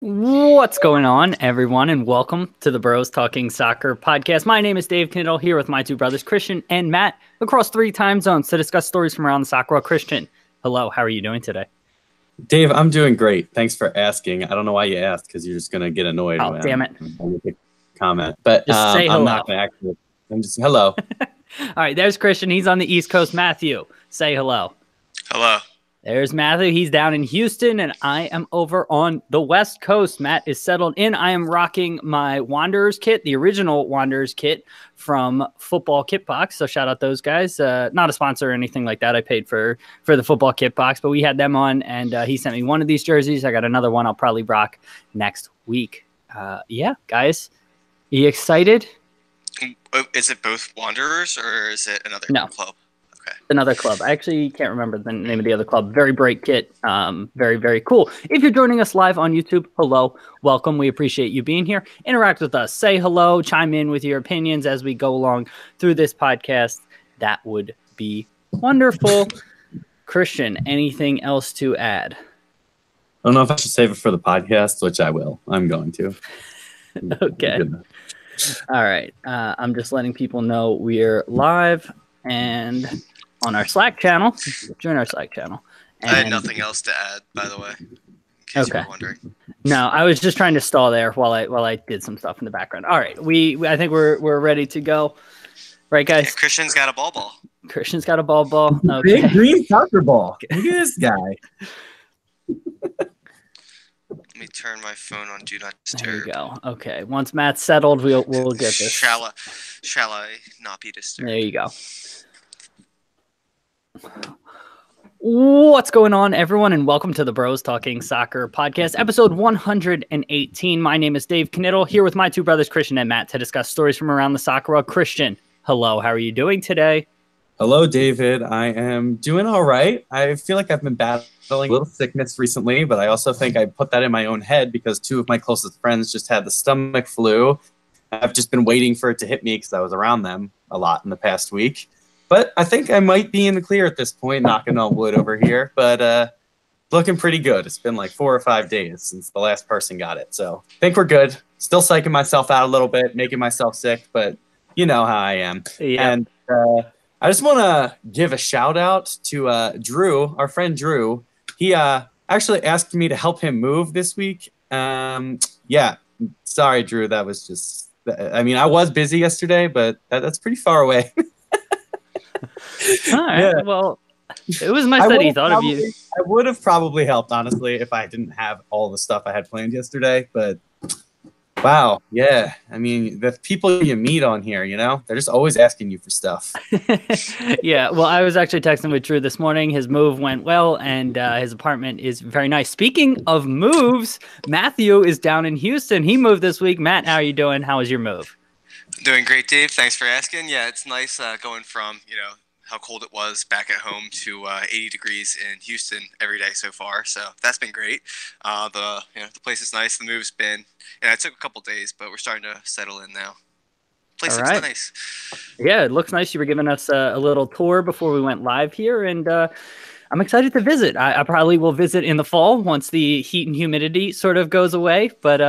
What's going on, everyone, and welcome to the Bros Talking Soccer podcast. My name is Dave Kindle, here with my two brothers, Christian and Matt, across 3 time zones to discuss stories from around the soccer world. Christian, hello, how are you doing today? Dave, I'm doing great. Thanks for asking. I don't know why you asked, because you're just going to get annoyed Oh, when damn it. I make a comment. But Just say I'm hello. not going to actually. I'm just hello. All right, there's Christian. He's on the East Coast. Matthew, say hello. Hello. There's Matthew. He's down in Houston, and I am over on the West Coast. Matt is settled in. I am rocking my Wanderers kit, the original Wanderers kit from Football Kit Box. So shout out those guys. Not a sponsor or anything like that. I paid for the Football Kit Box, but we had them on, and he sent me one of these jerseys. I got another one I'll probably rock next week. Yeah, guys, are you excited? Is it both Wanderers or is it another club? Okay. Another club. I actually can't remember the name of the other club. Very bright kit. Very, very cool. If you're joining us live on YouTube, hello, welcome. We appreciate you being here. Interact with us. Say hello. Chime in with your opinions as we go along through this podcast. That would be wonderful. Christian, anything else to add? I don't know if I should save it for the podcast, which I will. I'm going to. Okay. All right. I'm just letting people know we're live and on our Slack channel. Join our Slack channel. And I had nothing else to add, by the way, in case you were wondering. No, I was just trying to stall there while I did some stuff in the background. All right, I think we're ready to go, right, guys? Yeah, Christian's got a ball. Christian's got a ball. Okay. Big green soccer ball. Look at this guy. Let me turn my phone on Do Not Disturb. There you go. Okay, once Matt's settled, we'll get this. Shall I not be disturbed? There you go. What's going on, everyone, and welcome to the Bros Talking Soccer podcast, episode 118. My name is Dave Knittel, here with my two brothers, Christian and Matt, to discuss stories from around the soccer world. Christian, hello, how are you doing today? Hello, David. I am doing all right. I feel like I've been battling a little sickness recently, but I also think I put that in my own head because 2 of my closest friends just had the stomach flu. I've just been waiting for it to hit me because I was around them a lot in the past week. But I think I might be in the clear at this point, knocking on wood over here. But looking pretty good. It's been like 4 or 5 days since the last person got it. So I think we're good. Still psyching myself out a little bit, making myself sick, but you know how I am. Yeah. And I just want to give a shout out to Drew, our friend Drew. He actually asked me to help him move this week. Yeah, sorry, Drew. That was just, I mean, I was busy yesterday, but that's pretty far away. All right. Yeah. Well, it was nice that he thought of you. I would have probably helped, honestly, if I didn't have all the stuff I had planned yesterday. But wow, yeah. I mean, the people you meet on here, you know, they're just always asking you for stuff. Yeah. Well, I was actually texting with Drew this morning. His move went well, and his apartment is very nice. Speaking of moves, Matthew is down in Houston. He moved this week. Matt, how are you doing? How was your move? Doing great, Dave. Thanks for asking. Yeah, it's nice going from, how cold it was back at home to 80 degrees in Houston every day so far. So that's been great. The place is nice. The move's been, it took a couple days, but we're starting to settle in now. Place looks nice. Yeah, it looks nice. You were giving us a little tour before we went live here, and I'm excited to visit. I probably will visit in the fall once the heat and humidity sort of goes away. But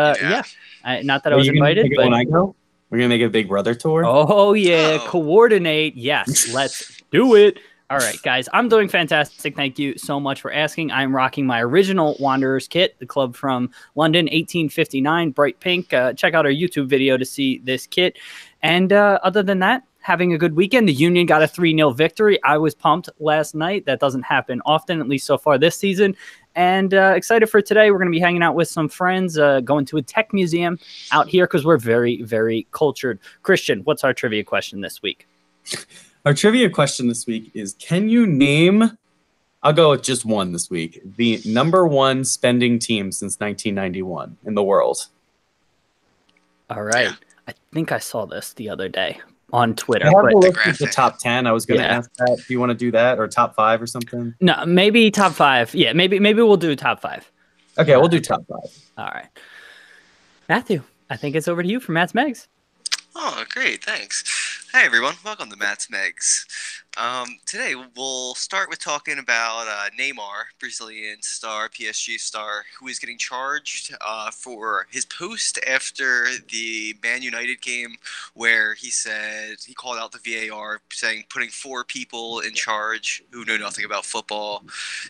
not that I was invited. But when I go? We're going to make a Big Brother tour? Oh, yeah. Oh. Coordinate. Yes, let's do it. All right, guys. I'm doing fantastic. Thank you so much for asking. I'm rocking my original Wanderers kit, the club from London, 1859, bright pink. Check out our YouTube video to see this kit. And other than that, having a good weekend. The Union got a 3-0 victory. I was pumped last night. That doesn't happen often, at least so far this season. And excited for today. We're going to be hanging out with some friends, going to a tech museum out here because we're very, very cultured. Christian, what's our trivia question this week? Our trivia question this week is, can you name, I'll go with just one this week, the #1 spending team since 1991 in the world? All right. Yeah. I think I saw this the other day on Twitter. I have a look at the top 10. I was going to ask that. Do you want to do that, or top 5 or something? No, maybe top 5. Yeah, maybe we'll do top 5. Okay, we'll do top 5. All right. Matthew, I think it's over to you for Matt's Megs. Oh, great. Thanks. Hey everyone, welcome to Matt's Megs. Today we'll start with talking about Neymar, Brazilian star, PSG star, who is getting charged for his post after the Man United game, where he said he called out the VAR, saying putting 4 people in charge who know nothing about football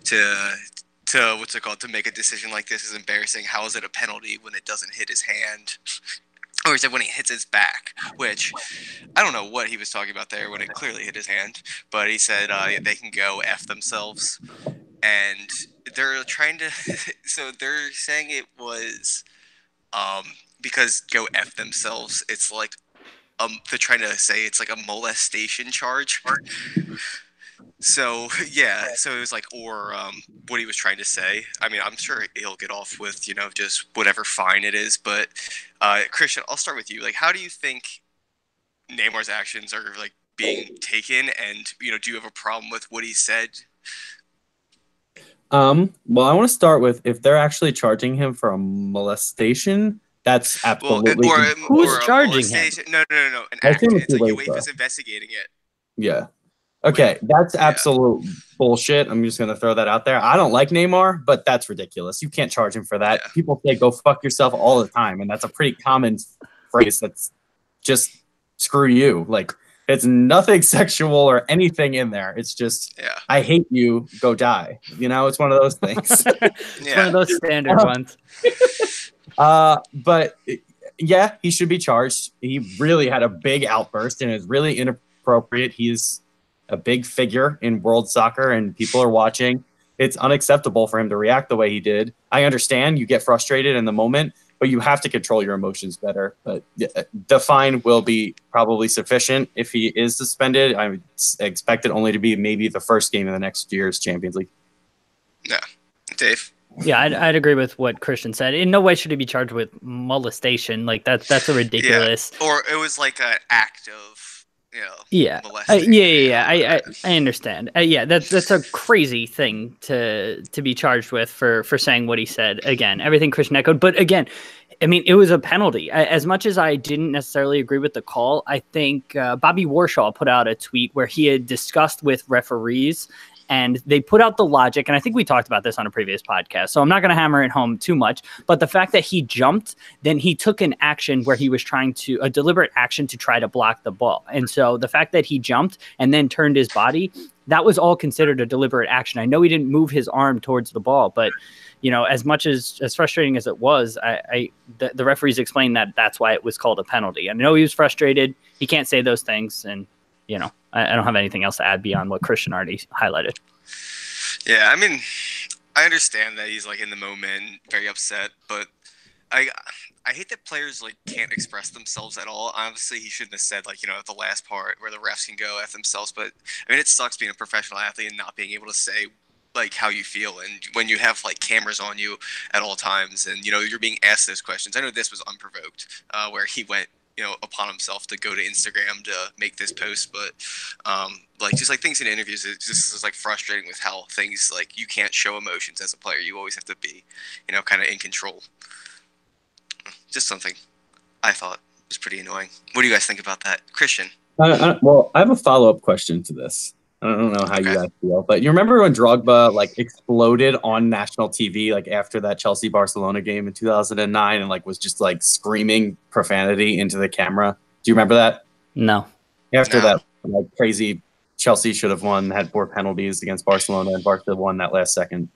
to what's it called, to make a decision like this is embarrassing. How is it a penalty when it doesn't hit his hand? Or he said when he hits his back, which I don't know what he was talking about there when it clearly hit his hand, but he said they can go F themselves. And they're trying to, so they're saying it was because go F themselves, it's like, they're trying to say it's like a molestation charge. So, yeah, so it was like, or what he was trying to say. I mean, I'm sure he'll get off with, just whatever fine it is. But, Christian, I'll start with you. Like, how do you think Neymar's actions are, like, being taken? And, do you have a problem with what he said? Well, I want to start with if they're actually charging him for a molestation. That's absolutely who's charging him? No. An act. It's like UEFA's investigating it. Yeah. Okay, that's absolute bullshit. I'm just going to throw that out there. I don't like Neymar, but that's ridiculous. You can't charge him for that. Yeah. People say go fuck yourself all the time, and that's a pretty common phrase that's just screw you. Like, it's nothing sexual or anything in there. It's just, I hate you, go die. It's one of those things. It's one of those standard ones. But, yeah, he should be charged. He really had a big outburst, and it's really inappropriate. He's a big figure in world soccer and people are watching. It's unacceptable for him to react the way he did. I understand you get frustrated in the moment, but you have to control your emotions better. But the fine will be probably sufficient if he is suspended. I expect it only to be maybe the first game of the next year's Champions League. Yeah. Dave? Yeah, I'd agree with what Christian said. In no way should he be charged with molestation. Like that's a ridiculous. Yeah. Or it was like an act of, I understand. That's a crazy thing to be charged with for saying what he said. Again, everything Christian echoed, but again, I mean, it was a penalty. As much as I didn't necessarily agree with the call, I think Bobby Warshaw put out a tweet where he had discussed with referees. And they put out the logic, and I think we talked about this on a previous podcast, so I'm not going to hammer it home too much, but the fact that he jumped, then he took an action where he was a deliberate action to try to block the ball. And so the fact that he jumped and then turned his body, that was all considered a deliberate action. I know he didn't move his arm towards the ball, but as much as frustrating as it was, the referees explained that that's why it was called a penalty. I know he was frustrated. He can't say those things, and I don't have anything else to add beyond what Christian already highlighted. Yeah, I mean, I understand that he's like in the moment, very upset, but I hate that players like can't express themselves at all. Obviously, he shouldn't have said at the last part where the refs can go F themselves. But I mean, it sucks being a professional athlete and not being able to say like how you feel, and when you have like cameras on you at all times, and you're being asked those questions. I know this was unprovoked, where he went upon himself to go to Instagram to make this post, but just like things in interviews, it just is like frustrating with how things like you can't show emotions as a player. You always have to be, kind of in control. Just something I thought was pretty annoying. What do you guys think about that, Christian? Well, I have a follow-up question to this. I don't know how you guys feel, but you remember when Drogba like exploded on national TV like after that Chelsea Barcelona game in 2009 and like was just like screaming profanity into the camera? Do you remember that? No. After that like crazy Chelsea should have won, had 4 penalties against Barcelona, and Barca won that last second.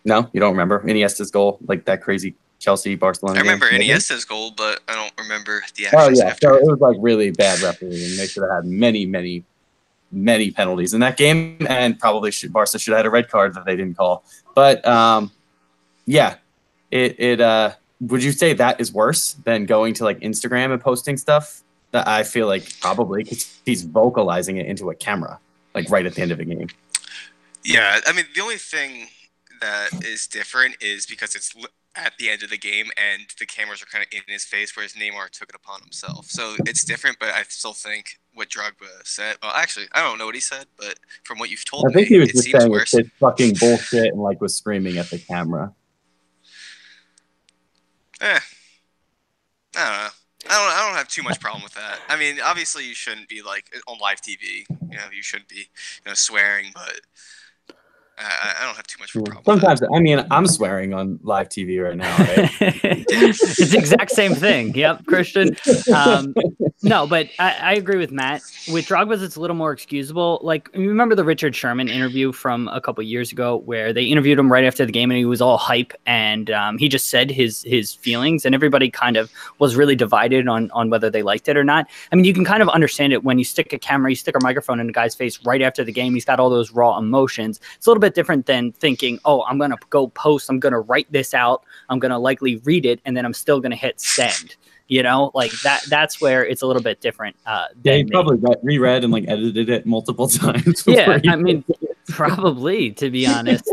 No, you don't remember Iniesta's goal, like that crazy Chelsea Barcelona. I remember game? Iniesta's goal, but I don't remember the actions. So it was like really bad refereeing. They should have had many penalties in that game, and probably Barca should have had a red card that they didn't call. But would you say that is worse than going to like Instagram and posting stuff? I feel like probably because he's vocalizing it into a camera, like right at the end of the game. Yeah, I mean the only thing that is different is because it's at the end of the game and the cameras are kind of in his face, whereas Neymar took it upon himself. So it's different, but I still think what Drogba said. Well, actually, I don't know what he said, but from what you've told me, I think he was it just seems saying worse. It's fucking bullshit and like was screaming at the camera. I don't know. I don't have too much problem with that. I mean, obviously you shouldn't be like on live TV. You shouldn't be swearing, but I don't have too much of a problem. Sometimes, I mean, I'm swearing on live TV right now, right? It's the exact same thing. Yep, Christian. No, but I agree with Matt. With Drogba's, it's a little more excusable. Like, you remember the Richard Sherman interview from a couple years ago where they interviewed him right after the game and he was all hype and he just said his feelings and everybody kind of was really divided on whether they liked it or not. I mean, you can kind of understand it when you stick a microphone in a guy's face right after the game. He's got all those raw emotions. It's a little bit different than thinking, oh, I'm going to go post, I'm going to write this out, I'm going to likely read it, and then I'm still going to hit send. Like that's where it's a little bit different. He probably reread and like edited it multiple times. Yeah, I mean, probably, to be honest.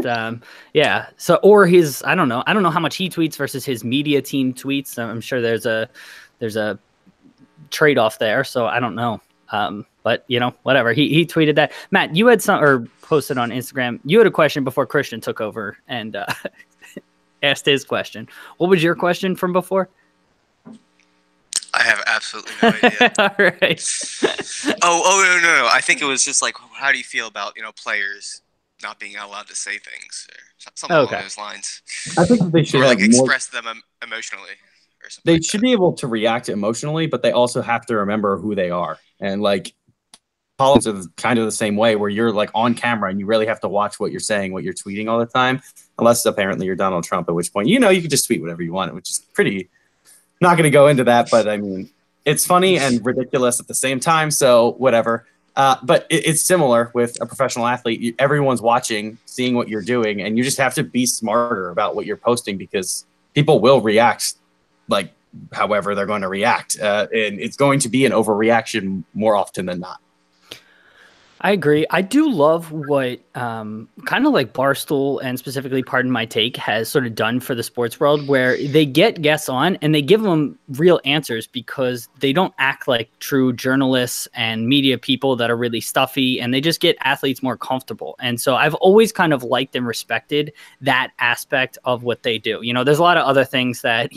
Yeah. So, or I don't know how much he tweets versus his media team tweets. I'm sure there's a trade-off there. So I don't know. But whatever. He tweeted that. Matt, you had or posted on Instagram. You had a question before Christian took over and asked his question. What was your question from before? I have absolutely no idea. All right. No. I think it was just like, how do you feel about players not being allowed to say things or something along those lines? I think they should express them emotionally or something. They should be able to react emotionally, but they also have to remember who they are. And like politics is kind of the same way, where you're like on camera and you really have to watch what you're saying, what you're tweeting all the time, unless apparently you're Donald Trump, at which point you can just tweet whatever you want, which is pretty. Not going to go into that, but I mean, it's funny and ridiculous at the same time, so whatever. But it's similar with a professional athlete. Everyone's watching, seeing what you're doing, and you just have to be smarter about what you're posting because people will react like however they're going to react. And it's going to be an overreaction more often than not. I agree. I do love what kind of like Barstool and specifically Pardon My Take has sort of done for the sports world, where they get guests on and they give them real answers because they don't act like true journalists and media people that are really stuffy, and they just get athletes more comfortable. And so I've always kind of liked and respected that aspect of what they do. There's a lot of other things that,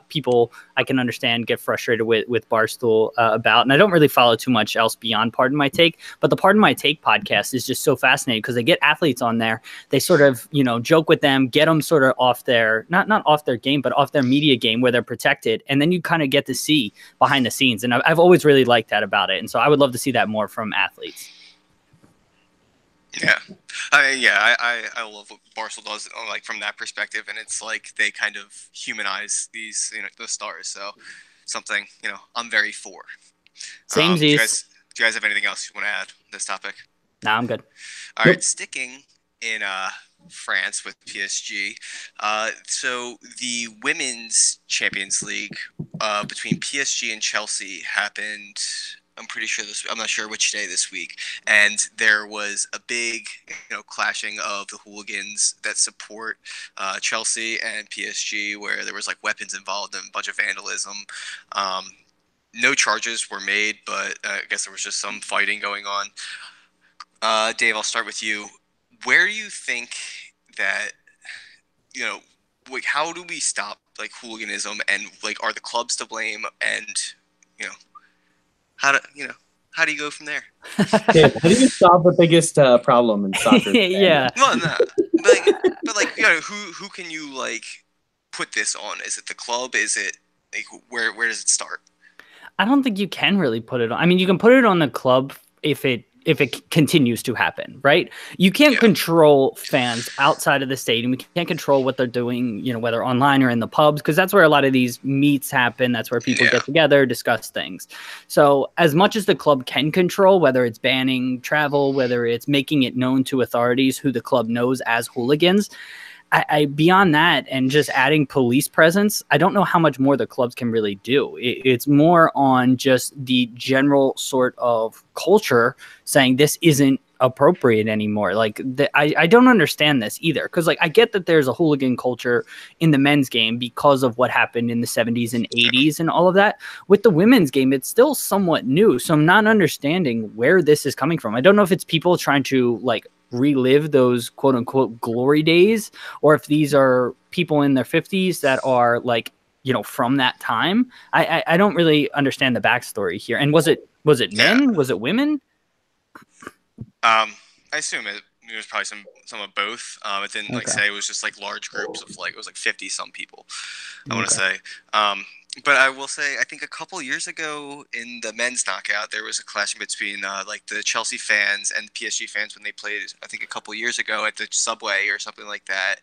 people I can understand get frustrated with Barstool about, and I don't really follow too much else beyond Pardon My Take, but the Pardon My Take podcast is just so fascinating because they get athletes on there. They sort of, joke with them, get them sort of off their, not off their game, but off their media game where they're protected. And then you kind of get to see behind the scenes. And I've always really liked that about it. And so I would love to see that more from athletes. Yeah. I love what Barstool does like from that perspective. And it's like they kind of humanize these, the stars. So something, I'm very for. Samesies. Do you guys have anything else you want to add on this topic? No, I'm good. All right, sticking in France with PSG. So the Women's Champions League between PSG and Chelsea happened. I'm pretty sure I'm not sure which day this week. And there was a big, clashing of the hooligans that support Chelsea and PSG, where there was like weapons involved and a bunch of vandalism. No charges were made, but I guess there was just some fighting going on. Dave, I'll start with you. Where do you think that, how do we stop like hooliganism, and like are the clubs to blame, and how do you go from there? Yeah, how do you solve the biggest problem in soccer? Yeah. Well, no, but who can you like put this on? Is it the club? Is it like where does it start? I don't think you can really put it on. I mean, you can put it on the club if it continues to happen, right? You can't control fans outside of the stadium. You can't control what they're doing, whether online or in the pubs, because that's where a lot of these meets happen. That's where people get together, discuss things. So as much as the club can control, whether it's banning travel, whether it's making it known to authorities who the club knows as hooligans, I beyond that and just adding police presence, I don't know how much more the clubs can really do. It's more on just the general sort of culture saying this isn't appropriate anymore. Like I don't understand this either, because like I get that there's a hooligan culture in the men's game because of what happened in the 70s and 80s and all of that. With the women's game, it's still somewhat new, so I'm not understanding where this is coming from. I don't know if it's people trying to like relive those quote unquote glory days, or if these are people in their 50s that are like from that time. I don't really understand the backstory here. And was it men? Was it women? I assume it was probably some of both. It didn't say it was just like large groups of it was like 50 some people. I want to say. But I will say, I think a couple years ago in the men's knockout, there was a clash between like the Chelsea fans and the PSG fans when they played. I think a couple years ago at the subway or something like that,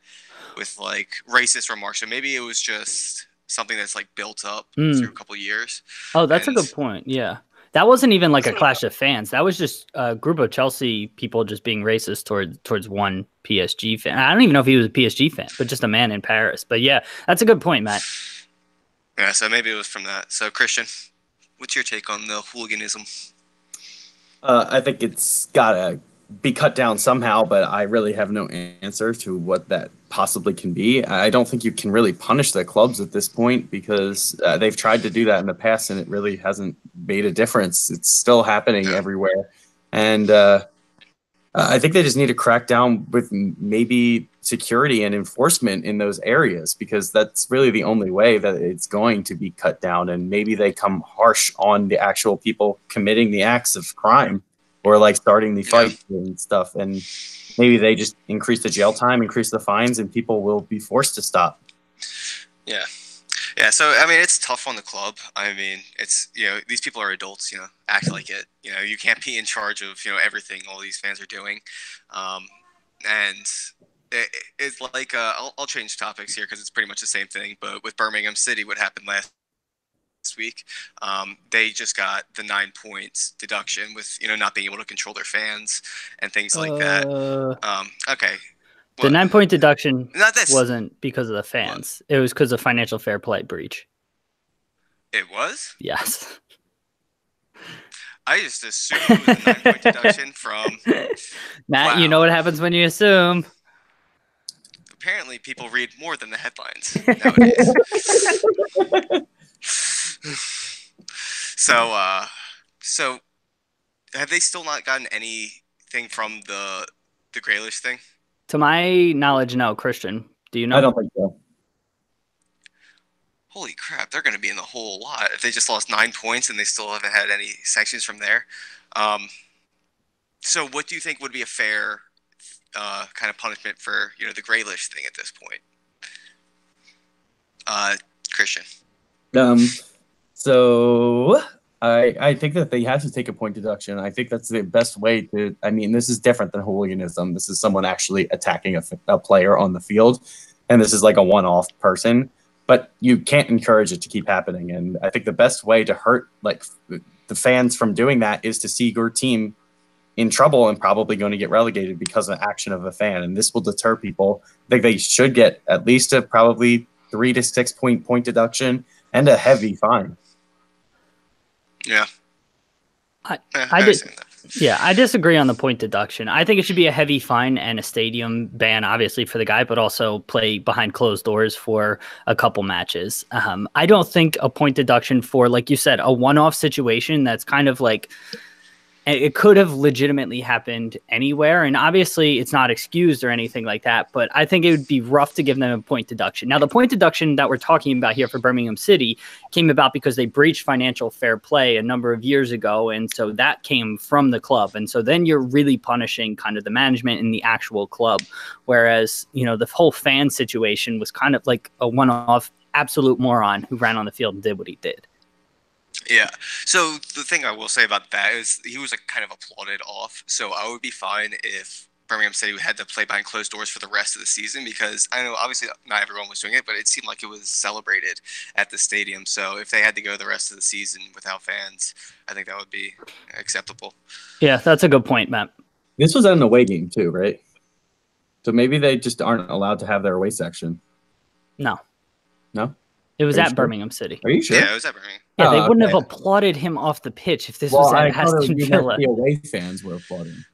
with like racist remarks. So maybe it was just something that's like built up through a couple years. Oh, that's a good point. Yeah. That wasn't even like a clash of fans. That was just a group of Chelsea people just being racist towards one PSG fan. I don't even know if he was a PSG fan, but just a man in Paris. But yeah, that's a good point, Matt. Yeah, so maybe it was from that. So Christian, what's your take on the hooliganism? I think it's gotta be cut down somehow, but I really have no answer to what that possibly can be. I don't think you can really punish the clubs at this point because they've tried to do that in the past and it really hasn't made a difference. It's still happening everywhere. And I think they just need to crack down with maybe security and enforcement in those areas because that's really the only way that it's going to be cut down. And maybe they come harsh on the actual people committing the acts of crime or like starting the fight and stuff. And maybe they just increase the jail time, increase the fines, and people will be forced to stop. Yeah. Yeah, so I mean, it's tough on the club. I mean, it's these people are adults. Act like it. You can't be in charge of everything all these fans are doing, and it's like I'll change topics here because it's pretty much the same thing. But with Birmingham City, what happened last week, they just got the 9 points deduction with not being able to control their fans and things like that. Okay. The 9-point deduction wasn't because of the fans. It was because of financial fair play breach. It was? Yes. I just assumed it was a 9-point deduction from... Matt, you know what happens when you assume. Apparently, people read more than the headlines nowadays. So have they still not gotten anything from the Grealish thing? To my knowledge, no. Christian, do you know? I don't think so. Holy crap, they're going to be in the hole a lot if they just lost 9 points and they still haven't had any sanctions from there. So what do you think would be a fair kind of punishment for the Grealish thing at this point? Christian. So I think that they have to take a point deduction. I think that's the best way to. I mean, this is different than hooliganism. This is someone actually attacking a player on the field, and this is like a one-off person. But you can't encourage it to keep happening. And I think the best way to hurt like the fans from doing that is to see your team in trouble and probably going to get relegated because of the action of a fan. And this will deter people. I think they should get at least a probably 3 to 6 point deduction and a heavy fine. Yeah. I disagree on the point deduction. I think it should be a heavy fine and a stadium ban, obviously, for the guy, but also play behind closed doors for a couple matches. I don't think a point deduction for, like you said, a one-off situation that's kind of like it could have legitimately happened anywhere. And obviously it's not excused or anything like that, but I think it would be rough to give them a point deduction. Now, the point deduction that we're talking about here for Birmingham City came about because they breached financial fair play a number of years ago. And so that came from the club. And so then you're really punishing kind of the management in the actual club. Whereas, the whole fan situation was kind of like a one-off absolute moron who ran on the field and did what he did. Yeah. So the thing I will say about that is he was kind of applauded off. So I would be fine if Birmingham City had to play behind closed doors for the rest of the season because I know obviously not everyone was doing it, but it seemed like it was celebrated at the stadium. So if they had to go the rest of the season without fans, I think that would be acceptable. Yeah, that's a good point, Matt. This was at an away game too, right? So maybe they just aren't allowed to have their away section. No. No? It was at Birmingham City. Are you sure? Yeah, it was at Birmingham. Yeah, they wouldn't have applauded him off the pitch if this was at Aston Villa. The away fans were applauding.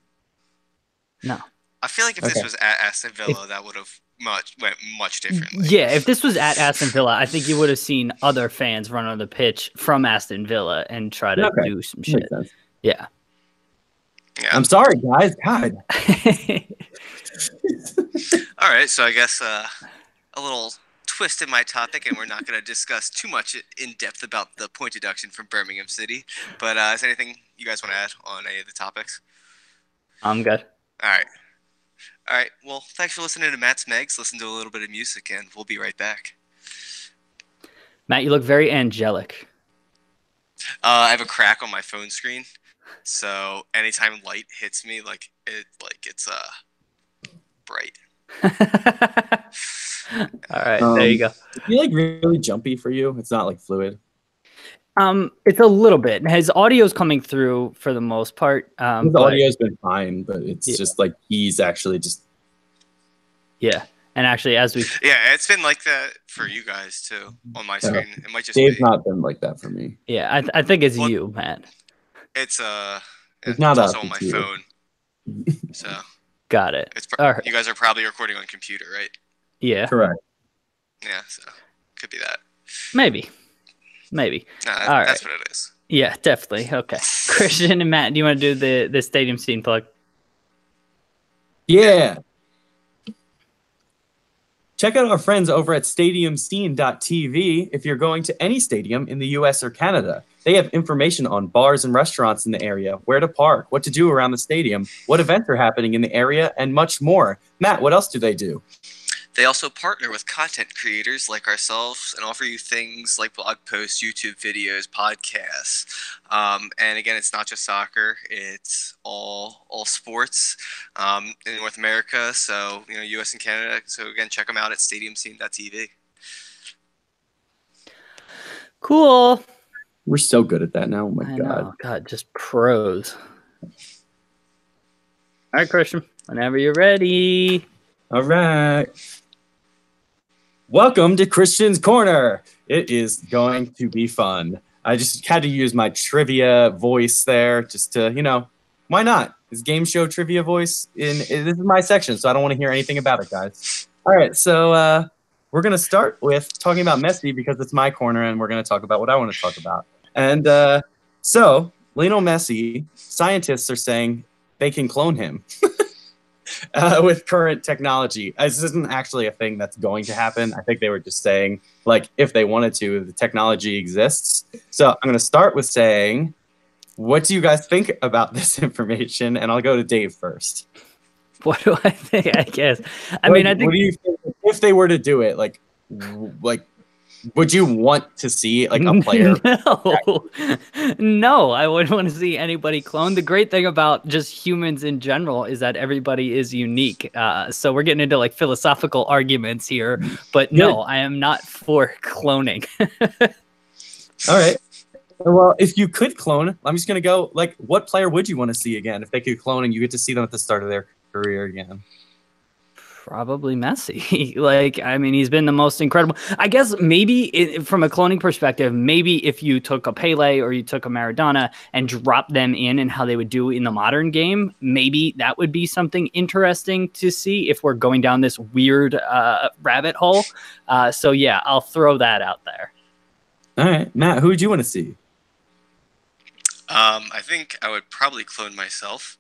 No. I feel like if this was at Aston Villa, that would have went much differently. Yeah, if this was at Aston Villa, I think you would have seen other fans run on the pitch from Aston Villa and try to do some shit. Yeah. I'm sorry, guys. God. All right, so I guess a little twist in my topic, and we're not going to discuss too much in depth about the point deduction from Birmingham City. But is there anything you guys want to add on any of the topics? I'm good. All right. All right. Well, thanks for listening to Matt's Megs. Listen to a little bit of music, and we'll be right back. Matt, you look very angelic. I have a crack on my phone screen, so anytime light hits me, it's bright. All right, there you go. Is he like really jumpy for you? It's not like fluid. It's a little bit. His audio's coming through for the most part. His audio's been fine, but it's just like he's actually just. Yeah, and actually, it's been like that for you guys too on my screen. It might just. Dave's not been like that for me. Yeah, I think it's you, Matt. It's not also on my phone. So. Got it. All right. You guys are probably recording on computer, right? Yeah. Correct. Yeah, so could be that. Maybe. All right. That's what it is. Yeah, definitely. Okay. Christian and Matt, do you want to do the stadium scene plug? Yeah. Check out our friends over at stadiumscene.tv if you're going to any stadium in the US or Canada. They have information on bars and restaurants in the area, where to park, what to do around the stadium, what events are happening in the area, and much more. Matt, what else do they do? They also partner with content creators like ourselves and offer you things like blog posts, YouTube videos, podcasts. And again, it's not just soccer; it's all sports in North America. So US and Canada. So again, check them out at stadiumscene.tv. Cool. We're so good at that now. Oh my I God. know. God, just pros. All right, Christian, whenever you're ready. All right. Welcome to Christian's Corner. It is going to be fun. I just had to use my trivia voice there just to, why not? This game show trivia voice. This is my section, so I don't want to hear anything about it, guys. All right, so we're going to start with talking about Messi because it's my corner, and we're going to talk about what I want to talk about. And so, Lionel Messi, scientists are saying they can clone him. With current technology. This isn't actually a thing that's going to happen. I think they were just saying, if they wanted to, the technology exists. So I'm going to start with saying, what do you guys think about this information? And I'll go to Dave first. What do I think? I guess. I think. What do you think if they were to do it? Would you want to see a player? No, I wouldn't want to see anybody clone. The great thing about just humans in general is that everybody is unique. So we're getting into philosophical arguments here, but no, I am not for cloning. All right. Well, if you could clone, I'm just going to go, what player would you want to see again if they could clone and you get to see them at the start of their career again? Probably Messi. He's been the most incredible. I guess maybe from a cloning perspective, maybe if you took a Pele or you took a Maradona and dropped them in and how they would do in the modern game, maybe that would be something interesting to see if we're going down this weird rabbit hole. So yeah, I'll throw that out there. All right, Matt, who would you want to see? I think I would probably clone myself.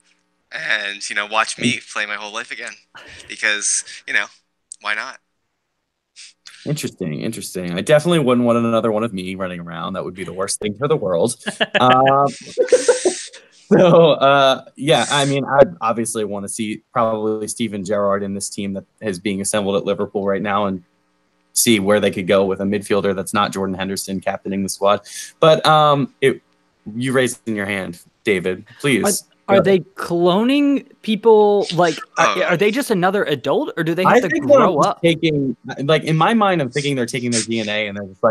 And, watch me play my whole life again. Because, why not? Interesting. I definitely wouldn't want another one of me running around. That would be the worst thing for the world. I'd obviously want to see probably Steven Gerrard in this team that is being assembled at Liverpool right now and see where they could go with a midfielder that's not Jordan Henderson captaining the squad. But you raised in your hand, David, please. Are they cloning people? Are they just another adult, or do they have to grow up? In my mind, I'm thinking they're taking their DNA and they're just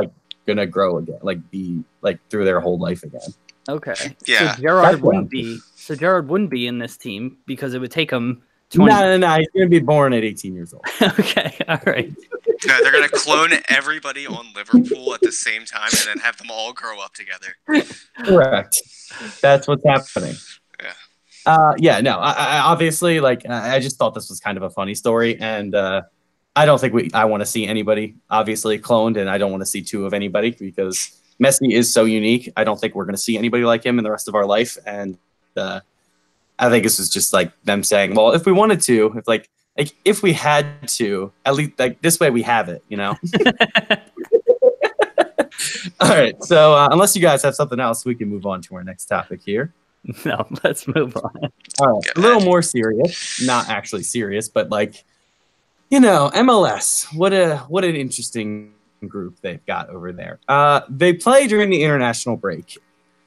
gonna grow again, be through their whole life again. Okay. Yeah. So Gerrard wouldn't be in this team because it would take him 20. No. He's gonna be born at 18 years old. Okay. All right. No, they're gonna clone everybody on Liverpool at the same time and then have them all grow up together. Correct. That's what's happening. Yeah. I obviously I just thought this was kind of a funny story, and I don't think I want to see anybody obviously cloned, and I don't want to see two of anybody because Messi is so unique. I don't think we're going to see anybody like him in the rest of our life, and I think this is just them saying, well, if we wanted to, if like if we had to, at least like this way we have it, you know. All right. So unless you guys have something else, we can move on to our next topic here. No, let's move on. All right. A little more serious, not actually serious, but like, you know, MLS. What an interesting group they've got over there. They play during the international break.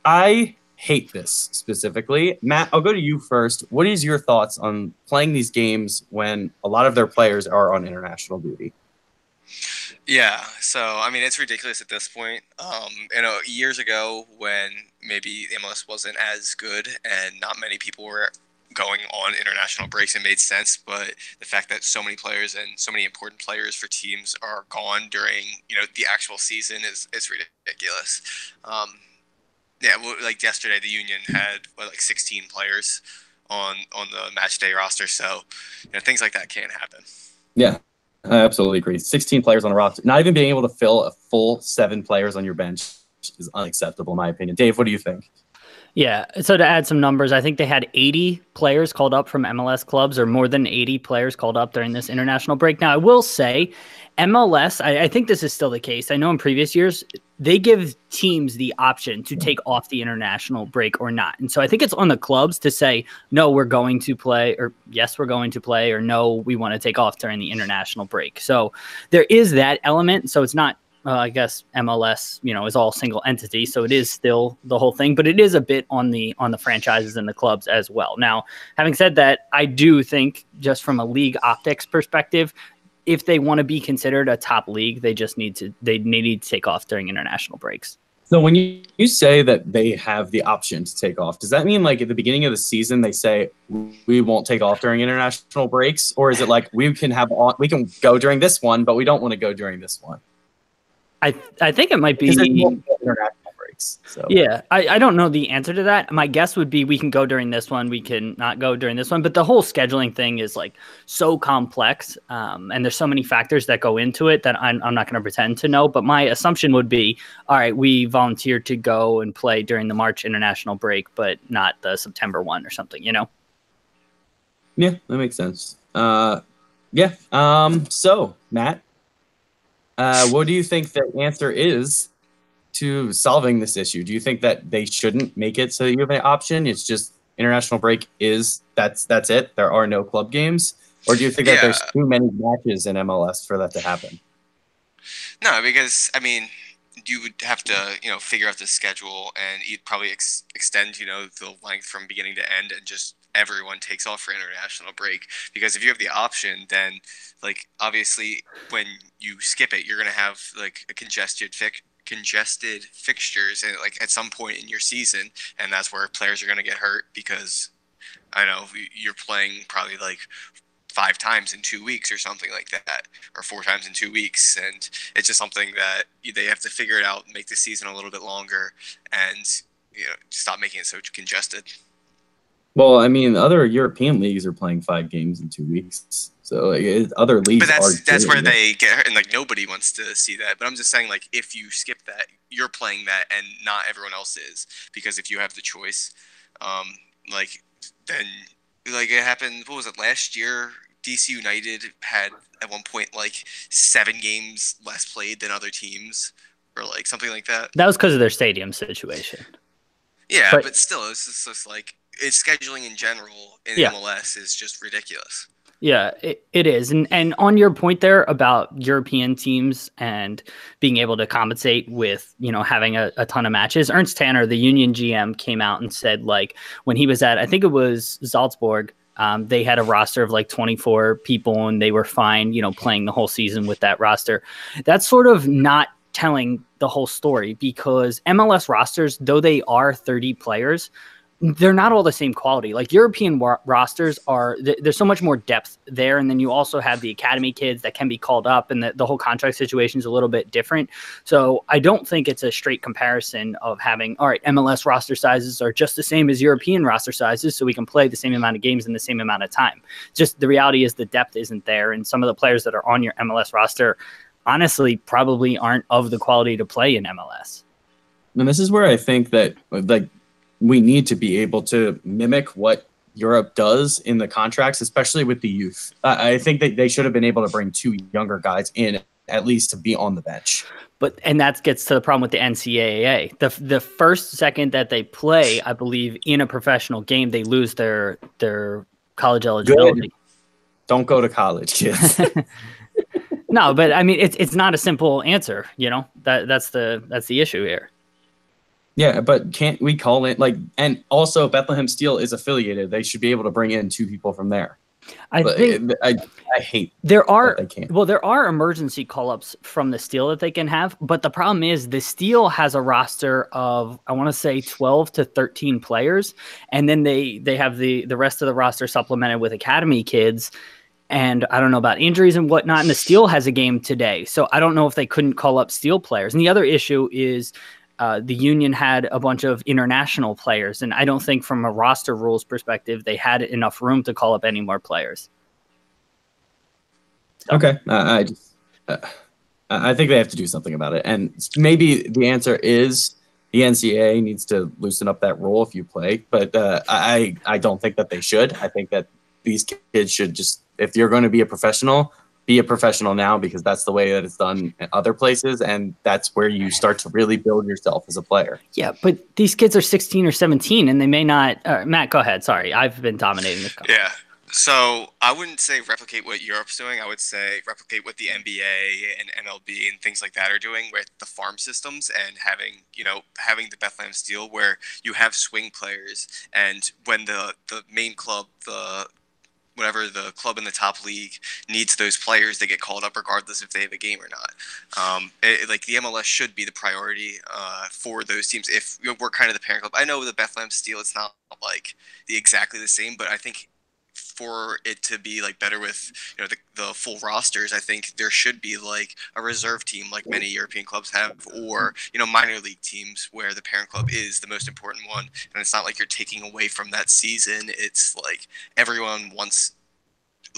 I hate this specifically. Matt, I'll go to you first. What is your thoughts on playing these games when a lot of their players are on international duty? Yeah, so I mean it's ridiculous at this point. You know, years ago when maybe the MLS wasn't as good and not many people were going on international breaks, it made sense. But the fact that so many players and so many important players for teams are gone during the actual season is ridiculous. Yeah, well, like yesterday, the Union had like 16 players on the match day roster, so things like that can't happen. Yeah. I absolutely agree. 16 players on a roster. Not even being able to fill a full 7 players on your bench is unacceptable, in my opinion. Dave, what do you think? Yeah. So to add some numbers, I think they had 80 players called up from MLS clubs, or more than 80 players called up during this international break. Now, I will say MLS, I think this is still the case. I know in previous years, they give teams the option to take off the international break or not. And so I think it's on the clubs to say, no, we're going to play, or yes, we're going to play, or no, we want to take off during the international break. So there is that element. So it's not, I guess MLS, is all single entity. So it is still the whole thing, but it is a bit on the franchises and the clubs as well. Now, having said that, I do think just from a league optics perspective, if they want to be considered a top league, they need to take off during international breaks. So when you say that they have the option to take off, does that mean like at the beginning of the season they say we won't take off during international breaks, or is it like we can go during this one, but we don't want to go during this one? I think it might be international breaks. So. Yeah, I don't know the answer to that. My guess would be we can go during this one, we can not go during this one. But the whole scheduling thing is like so complex, and there's so many factors that go into it that I'm not going to pretend to know. But my assumption would be, all right, we volunteered to go and play during the March international break, but not the September one or something, Yeah, that makes sense. Yeah. So, Matt, what do you think the answer is to solving this issue? Do you think that they shouldn't make it so you have an option? It's just international break that's it? There are no club games? Or do you think that there's too many matches in MLS for that to happen? No, because, I mean, you would have to, figure out the schedule and you'd probably extend, the length from beginning to end and just everyone takes off for international break. Because if you have the option, then, like, obviously when you skip it, you're going to have, like, a congested fixtures and like at some point in your season, and that's where players are going to get hurt because I know you're playing probably like 5 times in 2 weeks or something like that, or 4 times in 2 weeks, and it's just something that they have to figure it out, make the season a little bit longer, and stop making it so congested. Well, I mean, other European leagues are playing 5 games in 2 weeks. So like, other leagues but that's where they get hurt, and like nobody wants to see that. But I'm just saying, like, if you skip that, you're playing that, and not everyone else is. Because if you have the choice, then like it happened. What was it last year? DC United had at one point like 7 games less played than other teams, or like something like that. That was because of their stadium situation. Yeah, but still, it's just like scheduling in general in MLS is just ridiculous. Yeah, it is. And on your point there about European teams and being able to compensate with, having a ton of matches, Ernst Tanner, the Union GM, came out and said, like, when he was at, I think it was Salzburg, they had a roster of like 24 people and they were fine, playing the whole season with that roster. That's sort of not telling the whole story, because MLS rosters, though they are 30 players, they're not all the same quality. Like European rosters there's so much more depth there. And then you also have the academy kids that can be called up, and the whole contract situation is a little bit different. So I don't think it's a straight comparison of having, all right, MLS roster sizes are just the same as European roster sizes, so we can play the same amount of games in the same amount of time. Just the reality is the depth isn't there. And some of the players that are on your MLS roster, honestly, probably aren't of the quality to play in MLS. And this is where I think that, like, we need to be able to mimic what Europe does in the contracts, especially with the youth. I think that they should have been able to bring 2 younger guys in at least to be on the bench. And that gets to the problem with the NCAA. The first second that they play, I believe, in a professional game, they lose their college eligibility. Good. Don't go to college, kids. No, but I mean, it's not a simple answer. You know, that's the issue here. Yeah, but can't we call it like? And also, Bethlehem Steel is affiliated. They should be able to bring in 2 people from there. I hate there are emergency call-ups from the Steel that they can have, but the problem is the Steel has a roster of, I want to say 12 to 13 players, and then they have the rest of the roster supplemented with academy kids. And I don't know about injuries and whatnot. And the Steel has a game today, so I don't know if they couldn't call up Steel players. And the other issue is the union had a bunch of international players, and I don't think from a roster rules perspective they had enough room to call up any more players. So. Okay, I think they have to do something about it, and maybe the answer is the NCAA needs to loosen up that rule if you play. But I don't think that they should. I think that these kids should just, if you're going to be a professional now, because that's the way that it's done in other places, and that's where you start to really build yourself as a player. Yeah, but these kids are 16 or 17, and they may not. Matt, go ahead. Sorry, I've been dominating this conversation. Yeah. So I wouldn't say replicate what Europe's doing. I would say replicate what the NBA and MLB and things like that are doing with the farm systems and having the Bethlehem Steel, where you have swing players, and when the main club, whatever the club in the top league needs those players, they get called up regardless if they have a game or not. Like the MLS should be the priority for those teams. If we're kind of the parent club, I know the Bethlehem Steel, it's not like exactly the same, but I think for it to be like better with the full rosters, I think there should be like a reserve team like many European clubs have, or minor league teams where the parent club is the most important one, and it's not like you're taking away from that season. It's like everyone wants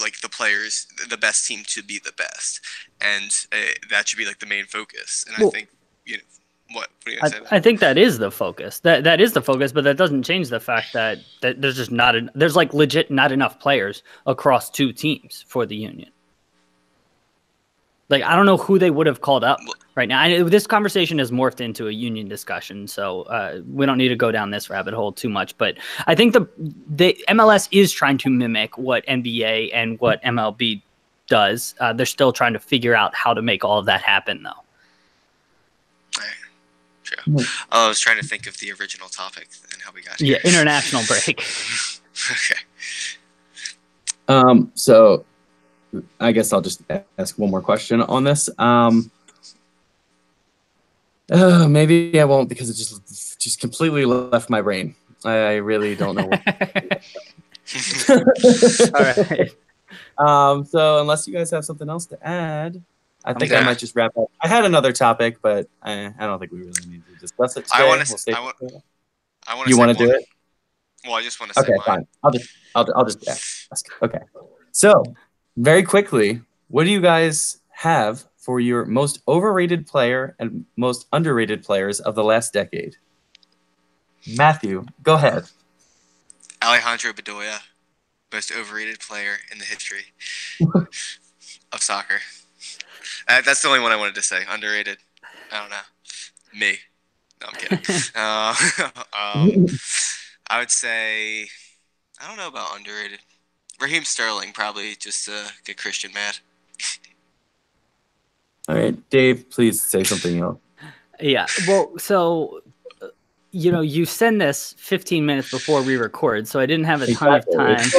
like the players, the best team to be the best, and that should be like the main focus. And I think What are you gonna say? I think that is the focus. That is the focus, but that doesn't change the fact that there's just there's like legit not enough players across 2 teams for the union. Like, I don't know who they would have called up right now. This conversation has morphed into a union discussion, so we don't need to go down this rabbit hole too much. But I think the MLS is trying to mimic what NBA and what MLB does. They're still trying to figure out how to make all of that happen, though. True. I was trying to think of the original topic and how we got here. Yeah, international break. Okay. So I guess I'll just ask one more question on this. Maybe I won't, because it just completely left my brain. I really don't know. All right. So unless you guys have something else to add, I think I might just wrap up. I had another topic, but I don't think we really need to discuss it today. You want to do it? Well, I just want to say fine. I'll just ask. Okay. So, very quickly, what do you guys have for your most overrated player and most underrated players of the last decade? Matthew, go ahead. Alejandro Bedoya, most overrated player in the history of soccer. That's the only one I wanted to say. Underrated. I don't know. Me. No, I'm kidding. I would say, I don't know about underrated. Raheem Sterling, probably, just to get Christian mad. All right, Dave, please say something else. Yeah. Well, so you send this 15 minutes before we record, so I didn't have a ton of time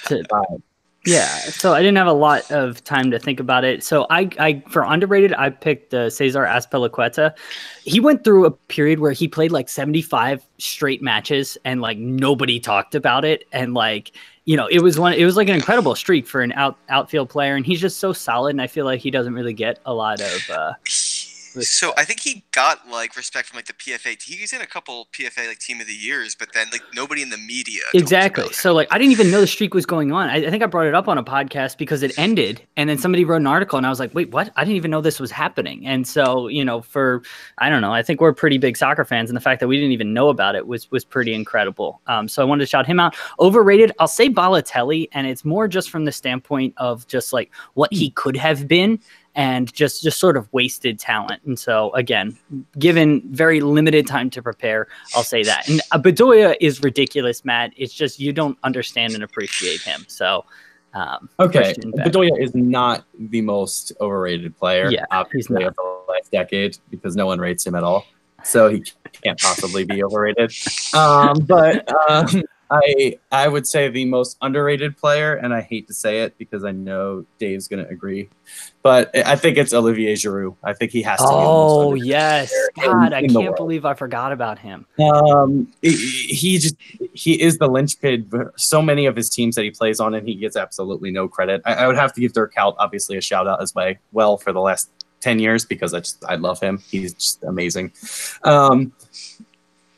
to. Yeah, so I didn't have a lot of time to think about it. So I for underrated, I picked Cesar Azpilicueta. He went through a period where he played like 75 straight matches, and like nobody talked about it. And like, it was like an incredible streak for an outfield player, and he's just so solid. And I feel like he doesn't really get a lot of. So I think he got like respect from like the PFA. He's in a couple PFA like Team of the Years, but then like nobody in the media. Exactly. So like I didn't even know the streak was going on. I think I brought it up on a podcast because it ended, and then somebody wrote an article, and I was like, wait, what? I didn't even know this was happening. And so I don't know. I think we're pretty big soccer fans, and the fact that we didn't even know about it was pretty incredible. So I wanted to shout him out. Overrated, I'll say Balotelli, and it's more just from the standpoint of just like what he could have been. And just sort of wasted talent. And so, again, given very limited time to prepare, I'll say that. And Bedoya is ridiculous, Matt. It's just you don't understand and appreciate him. So, okay, Bedoya is not the most overrated player, obviously, of the last decade because no one rates him at all. So he can't possibly be overrated. I would say the most underrated player, and I hate to say it because I know Dave's going to agree, but I think it's Olivier Giroud. I think he has to be the most underrated player God, I in the can't world. believe I forgot about him. He is the linchpin for so many of his teams that he plays on, and he gets absolutely no credit. I would have to give Dirk Kuyt obviously a shout out as well for the last 10 years because I love him. He's just amazing.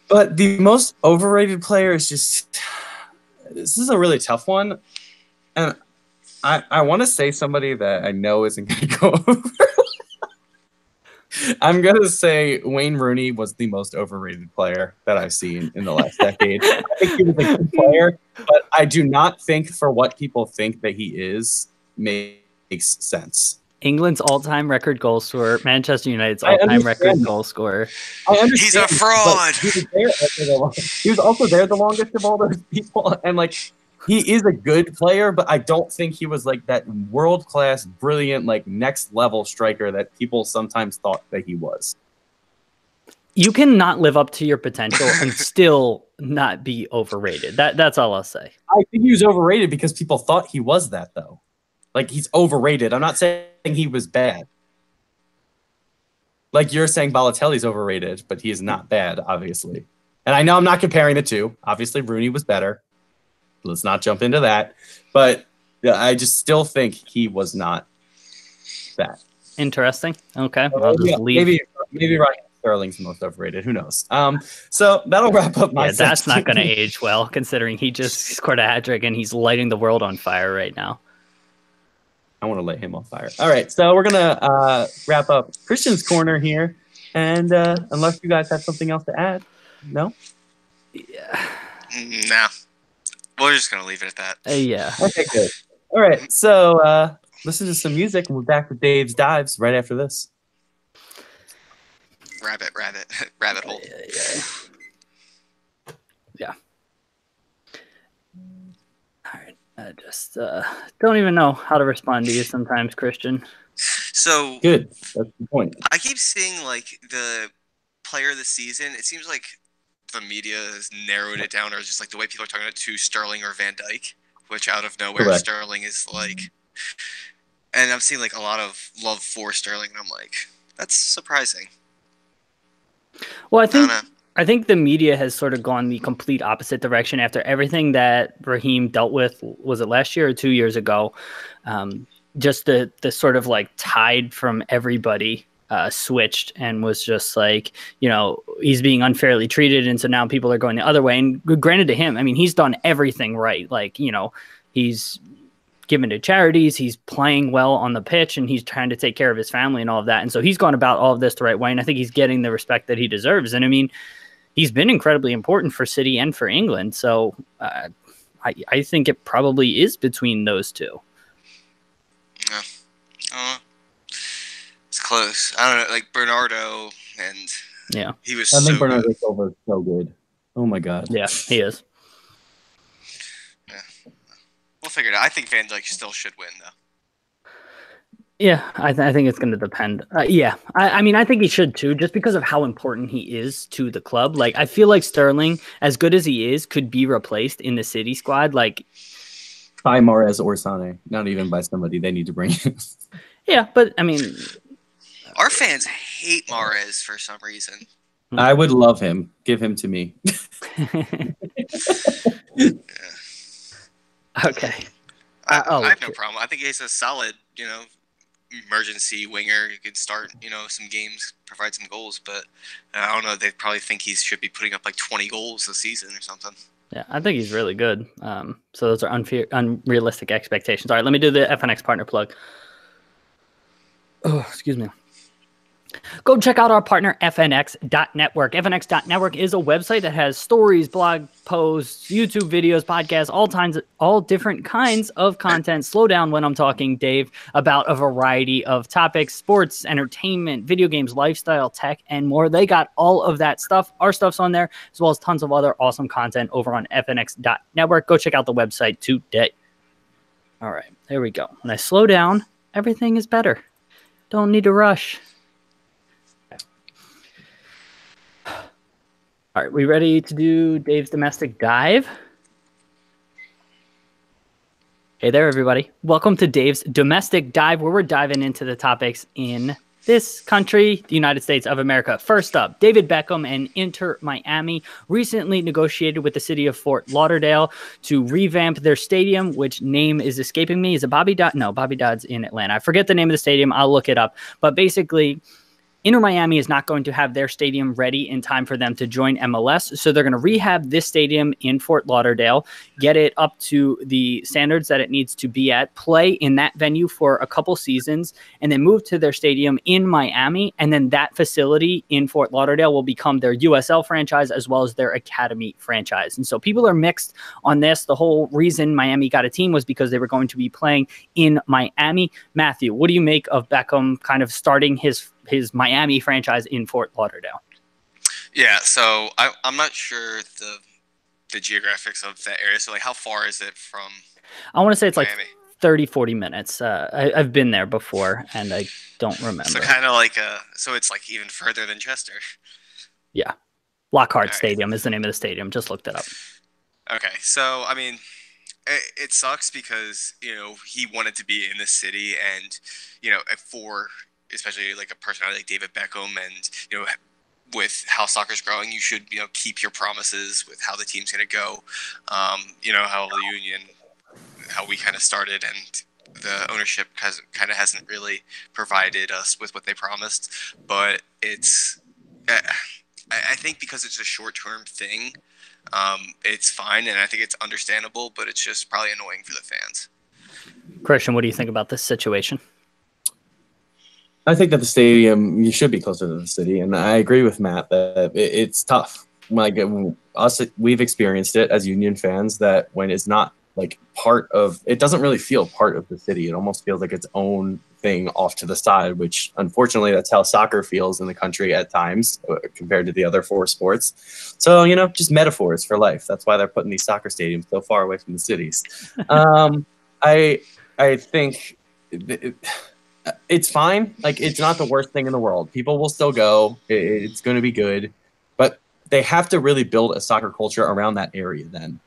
But the most overrated player is just – this is a really tough one. And I want to say somebody that I know isn't going to go over. I'm going to say Wayne Rooney was the most overrated player that I've seen in the last decade. I think he was a good player, but I do not think for what people think that he is makes sense. England's all-time record goal scorer, Manchester United's all-time record goal scorer. I understand. He's a fraud. He was also there the longest of all those people, and like he is a good player, but I don't think he was like that world-class, brilliant, like next-level striker that people sometimes thought that he was. You cannot live up to your potential and still not be overrated. That's all I'll say. I think he was overrated because people thought he was that, though. Like, he's overrated. I'm not saying he was bad. Like, you're saying Balotelli's overrated, but he is not bad, obviously. And I know I'm not comparing the two. Obviously, Rooney was better. Let's not jump into that. But I just still think he was not that. Interesting. Okay. I'll just leave. Maybe Raheem Sterling's the most overrated. Who knows? So that'll wrap up my that's section. not going to age well, considering he just scored a hat-trick and he's lighting the world on fire right now. I want to light him on fire. All right, so we're going to wrap up Christian's Corner here. And unless you guys have something else to add. No? Yeah. Nah. We're just going to leave it at that. Yeah. Okay, good. All right, so listen to some music, and we're back with Dave's Dives right after this. Rabbit hole. Yeah. All right. I just don't even know how to respond to you sometimes, Christian. So good. That's the point. I keep seeing like the player of the season. It seems like the media has narrowed it down, or just like the way people are talking about to Sterling or Van Dijk, which out of nowhere Correct. Sterling is like. And I'm seeing like a lot of love for Sterling, and I'm like, that's surprising. Well, I think the media has sort of gone the complete opposite direction after everything that Raheem dealt with. Was it last year or 2 years ago? Just the sort of like tide from everybody switched and was just like, he's being unfairly treated. And so now people are going the other way. And granted to him, I mean, he's done everything right. Like, he's given to charities, he's playing well on the pitch, and he's trying to take care of his family and all of that. And so he's gone about all of this the right way. And I think he's getting the respect that he deserves. And I mean, he's been incredibly important for City and for England. So I think it probably is between those two. Yeah. It's close. I don't know, like Bernardo, and he was I think so Bernardo good. Silva is so good. Oh my god. Yeah, he is. Yeah. We'll figure it out. I think Van Dijk still should win, though. Yeah, I think it's going to depend. I mean, I think he should too, just because of how important he is to the club. Like, I feel like Sterling, as good as he is, could be replaced in the City squad. Like, by Mahrez or Sané, not even by somebody they need to bring in. Yeah, but I mean, our fans hate Mahrez for some reason. I would love him. Give him to me. Okay. I have no problem. I think he's a solid, emergency winger. You could start, some games, provide some goals, but I don't know. They probably think he should be putting up like 20 goals a season or something. Yeah, I think he's really good. So those are unrealistic expectations. All right, let me do the FNX partner plug. Oh, excuse me. Go check out our partner, FNX.Network. FNX.Network is a website that has stories, blog posts, YouTube videos, podcasts, all different kinds of content. Slow down when I'm talking, Dave, about a variety of topics: sports, entertainment, video games, lifestyle, tech, and more. They got all of that stuff. Our stuff's on there, as well as tons of other awesome content over on FNX.Network. Go check out the website today. All right, there we go. When I slow down, everything is better. Don't need to rush. All right, we ready to do Dave's domestic dive? Hey there, everybody. Welcome to Dave's domestic dive, where we're diving into the topics in this country, the United States of America. First up, David Beckham and Inter Miami recently negotiated with the city of Fort Lauderdale to revamp their stadium, which name is escaping me. Is it Bobby Dodd? No, Bobby Dodd's in Atlanta. I forget the name of the stadium. I'll look it up. But basically, Inter Miami is not going to have their stadium ready in time for them to join MLS. So they're going to rehab this stadium in Fort Lauderdale, get it up to the standards that it needs to be at, play in that venue for a couple seasons, and then move to their stadium in Miami. And then that facility in Fort Lauderdale will become their USL franchise as well as their academy franchise. And so people are mixed on this. The whole reason Miami got a team was because they were going to be playing in Miami. Matthew, what do you make of Beckham kind of starting his Miami franchise in Fort Lauderdale? Yeah, so I'm not sure the geographics of that area. So, like, how far is it from I want to say it's Miami? like 30, 40 minutes. I've been there before, and I don't remember. So kind of like, so it's like even further than Chester. Yeah. Lockhart All right. Stadium is the name of the stadium. Just looked it up. Okay, so, I mean, it sucks because, he wanted to be in the city and, for especially like a personality like David Beckham and, with how soccer's growing, you should, keep your promises with how the team's going to go. How the union, how we kind of started and the ownership hasn't really provided us with what they promised. But it's, I think because it's a short-term thing, it's fine. And I think it's understandable, but it's just probably annoying for the fans. Christian, what do you think about this situation? I think that the stadium, you should be closer to the city, and I agree with Matt that it's tough. Like we've experienced it as Union fans that when it's not like part of, it doesn't really feel part of the city. It almost feels like its own thing off to the side, which unfortunately that's how soccer feels in the country at times compared to the other four sports. So, just metaphors for life. That's why they're putting these soccer stadiums so far away from the cities. I think it's fine. Like, it's not the worst thing in the world. People will still go. It's going to be good. But they have to really build a soccer culture around that area then.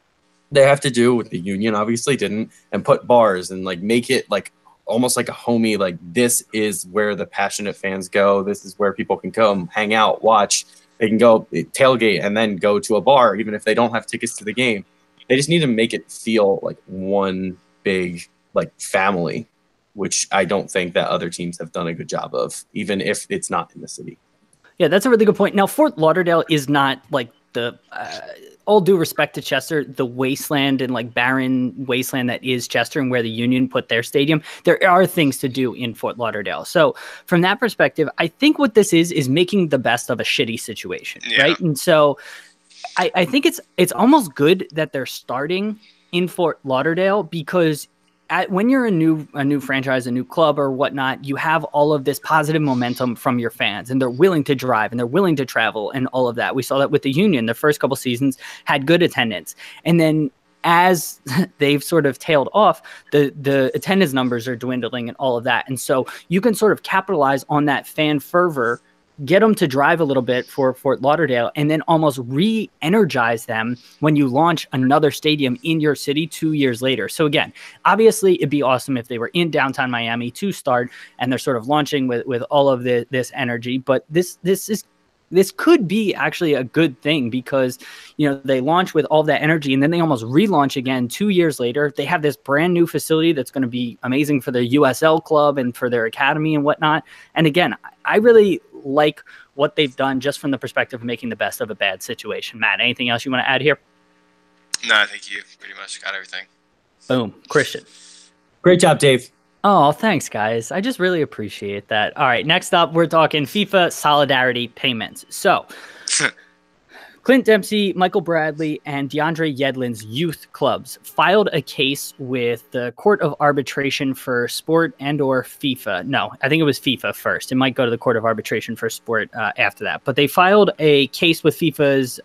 They have to do what the union obviously didn't and put bars and, like, make it, like, almost like a homey, like, this is where the passionate fans go. This is where people can come, hang out, watch. They can go tailgate and then go to a bar, even if they don't have tickets to the game. They just need to make it feel like one big, like, family, which I don't think that other teams have done a good job of, even if it's not in the city. Yeah, that's a really good point. Now, Fort Lauderdale is not like the, all due respect to Chester, the wasteland and like barren wasteland that is Chester and where the Union put their stadium. There are things to do in Fort Lauderdale. So from that perspective, I think what this is making the best of a shitty situation, right? And so I think it's almost good that they're starting in Fort Lauderdale because when you're a new franchise, a new club or whatnot, you have all of this positive momentum from your fans and they're willing to drive and they're willing to travel and all of that. We saw that with the Union. The first couple seasons had good attendance. And then as they've sort of tailed off, the attendance numbers are dwindling and all of that. And so you can sort of capitalize on that fan fervor, get them to drive a little bit for Fort Lauderdale, and then almost re-energize them when you launch another stadium in your city 2 years later. So again, obviously it'd be awesome if they were in downtown Miami to start and they're sort of launching with all of this energy. But this is this could be actually a good thing because, they launch with all that energy and then they almost relaunch again 2 years later. They have this brand new facility that's going to be amazing for their USL club and for their academy and whatnot. And again, I really like what they've done just from the perspective of making the best of a bad situation. Matt, anything else you want to add here? No, I think you pretty much got everything. Boom. Christian. Great job, Dave. Oh, thanks, guys. I just really appreciate that. All right, next up, we're talking FIFA solidarity payments. So, Clint Dempsey, Michael Bradley, and DeAndre Yedlin's youth clubs filed a case with the Court of Arbitration for Sport and/or FIFA. No, I think it was FIFA first. It might go to the Court of Arbitration for Sport after that. But they filed a case with FIFA's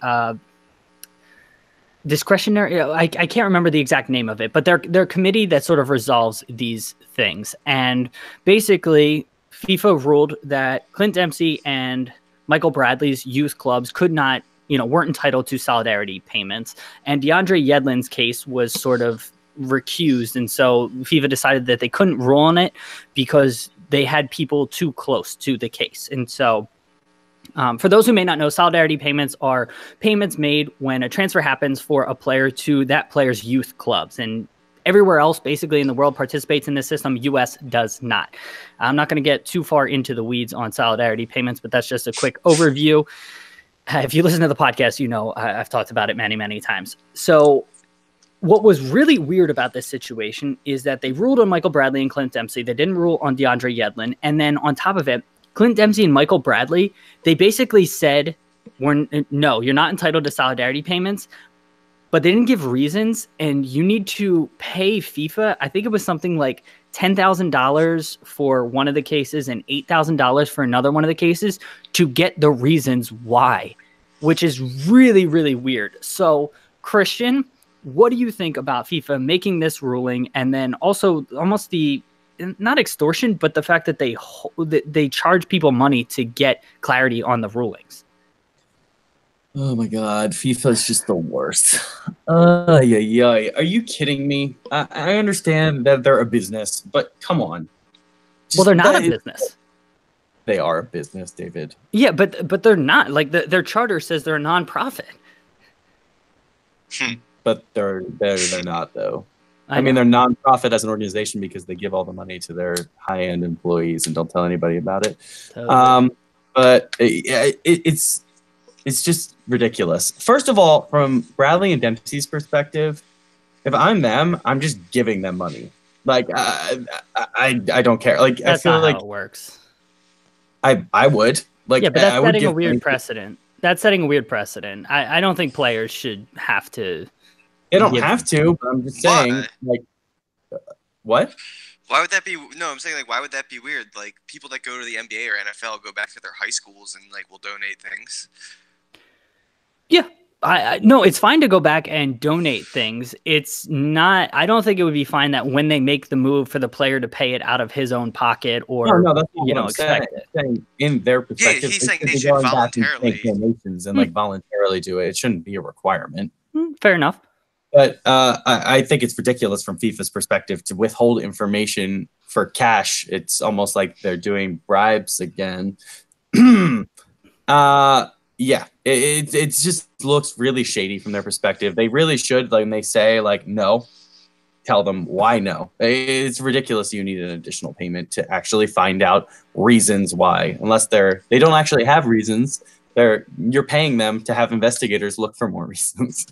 discretionary, I can't remember the exact name of it, but they're committee that sort of resolves these things. And basically, FIFA ruled that Clint Dempsey and Michael Bradley's youth clubs could not, weren't entitled to solidarity payments. And DeAndre Yedlin's case was sort of recused. And so FIFA decided that they couldn't rule on it because they had people too close to the case. And so for those who may not know, solidarity payments are payments made when a transfer happens for a player to that player's youth clubs. And everywhere else basically in the world participates in this system. US does not. I'm not going to get too far into the weeds on solidarity payments, but that's just a quick overview. If you listen to the podcast, I've talked about it many, many times. So what was really weird about this situation is that they ruled on Michael Bradley and Clint Dempsey. They didn't rule on DeAndre Yedlin. And then on top of it, Clint Dempsey and Michael Bradley, they basically said, no, you're not entitled to solidarity payments, but they didn't give reasons, and you need to pay FIFA. I think it was something like $10,000 for one of the cases and $8,000 for another one of the cases to get the reasons why, which is really, really weird. So, Christian, what do you think about FIFA making this ruling, and then also almost not extortion, but the fact that they charge people money to get clarity on the rulings? Oh my God, FIFA is just the worst. Are you kidding me? I understand that they're a business, but come on. Well, they're not a business. They are a business, David. Yeah, but they're not. Like their charter says they're a nonprofit. But they're not though. I mean, they're nonprofit as an organization because they give all the money to their high-end employees and don't tell anybody about it. Totally. But it's just ridiculous. First of all, from Bradley and Dempsey's perspective, if I'm them, I'm just giving them money. Like I don't care. Like that's I feel not like how it works. I would like. Yeah, but that's setting a weird precedent. That's setting a weird precedent. I don't think players should have to. They don't have to, but I'm just saying, like, what? Why would that be? No, I'm saying, like, why would that be weird? Like, people that go to the NBA or NFL go back to their high schools and, like, will donate things. Yeah. No, it's fine to go back and donate things. It's not, I don't think it would be fine that when they make the move for the player to pay it out of his own pocket or, no, that's not what I'm expect it. Saying in their perspective, he's saying they should voluntarily donations and like voluntarily do it. It shouldn't be a requirement. Fair enough. But I think it's ridiculous from FIFA's perspective to withhold information for cash. It's almost like they're doing bribes again. Yeah, it just looks really shady from their perspective. They really should, like, when they say, like, no, tell them why no. It's ridiculous you need an additional payment to actually find out reasons why. Unless they don't actually have reasons, you're paying them to have investigators look for more reasons.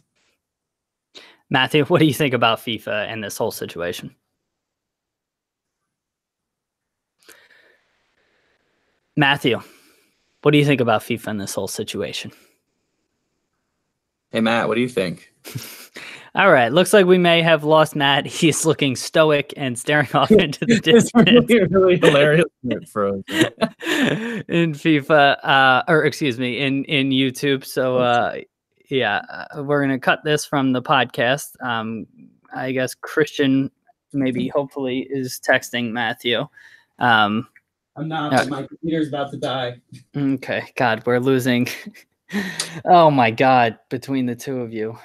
Matthew, what do you think about FIFA and this whole situation? Matthew, what do you think about FIFA and this whole situation? Hey, Matt, what do you think? All right. Looks like we may have lost Matt. He's looking stoic and staring off into the distance. It's really hilarious. In FIFA, or excuse me, in YouTube. So, yeah, we're going to cut this from the podcast. I guess Christian maybe hopefully is texting Matthew. I'm not, but my computer's about to die. Okay. God, we're losing. Oh my God, between the two of you.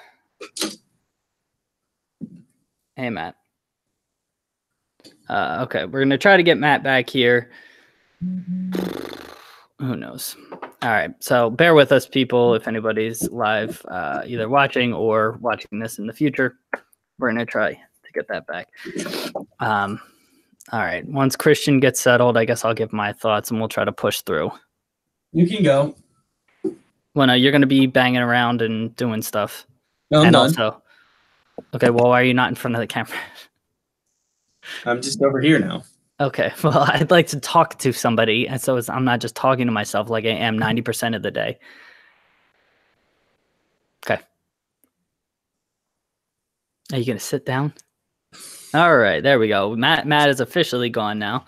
Hey, Matt. Okay, we're going to try to get Matt back here. Who knows? All right. So bear with us, people. If anybody's live, either watching or watching this in the future, we're going to try to get that back. All right. Once Christian gets settled, I guess I'll give my thoughts and we'll try to push through. You can go. Well, no, you're going to be banging around and doing stuff. No, I'm and done. Also, okay, well, why are you not in front of the camera? I'm just over here now. Okay, well, I'd like to talk to somebody, and so I'm not just talking to myself like I am 90% of the day. Okay. Are you going to sit down? All right, there we go. Matt is officially gone now.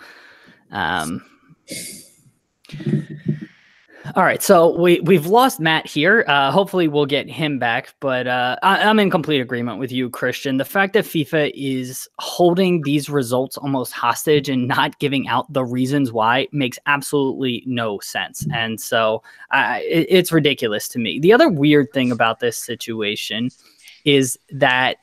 All right, so we've lost Matt here. Hopefully we'll get him back, but I'm in complete agreement with you, Christian. The fact that FIFA is holding these results almost hostage and not giving out the reasons why makes absolutely no sense. And so it's ridiculous to me. The other weird thing about this situation is that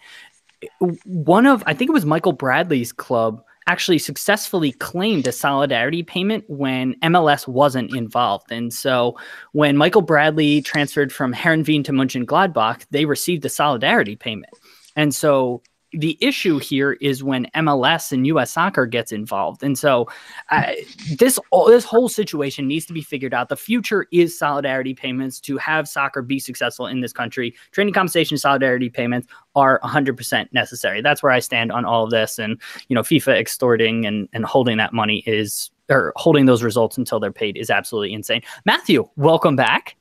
I think it was Michael Bradley's club actually successfully claimed a solidarity payment when MLS wasn't involved. And so when Michael Bradley transferred from Heerenveen to Mönchengladbach, they received a solidarity payment. And so the issue here is when MLS and US Soccer gets involved. And so this whole situation needs to be figured out. The future is solidarity payments to have soccer be successful in this country. Training compensation solidarity payments are 100% necessary. That's where I stand on all of this. And, FIFA extorting and holding that money or holding those results until they're paid is absolutely insane. Matthew, welcome back.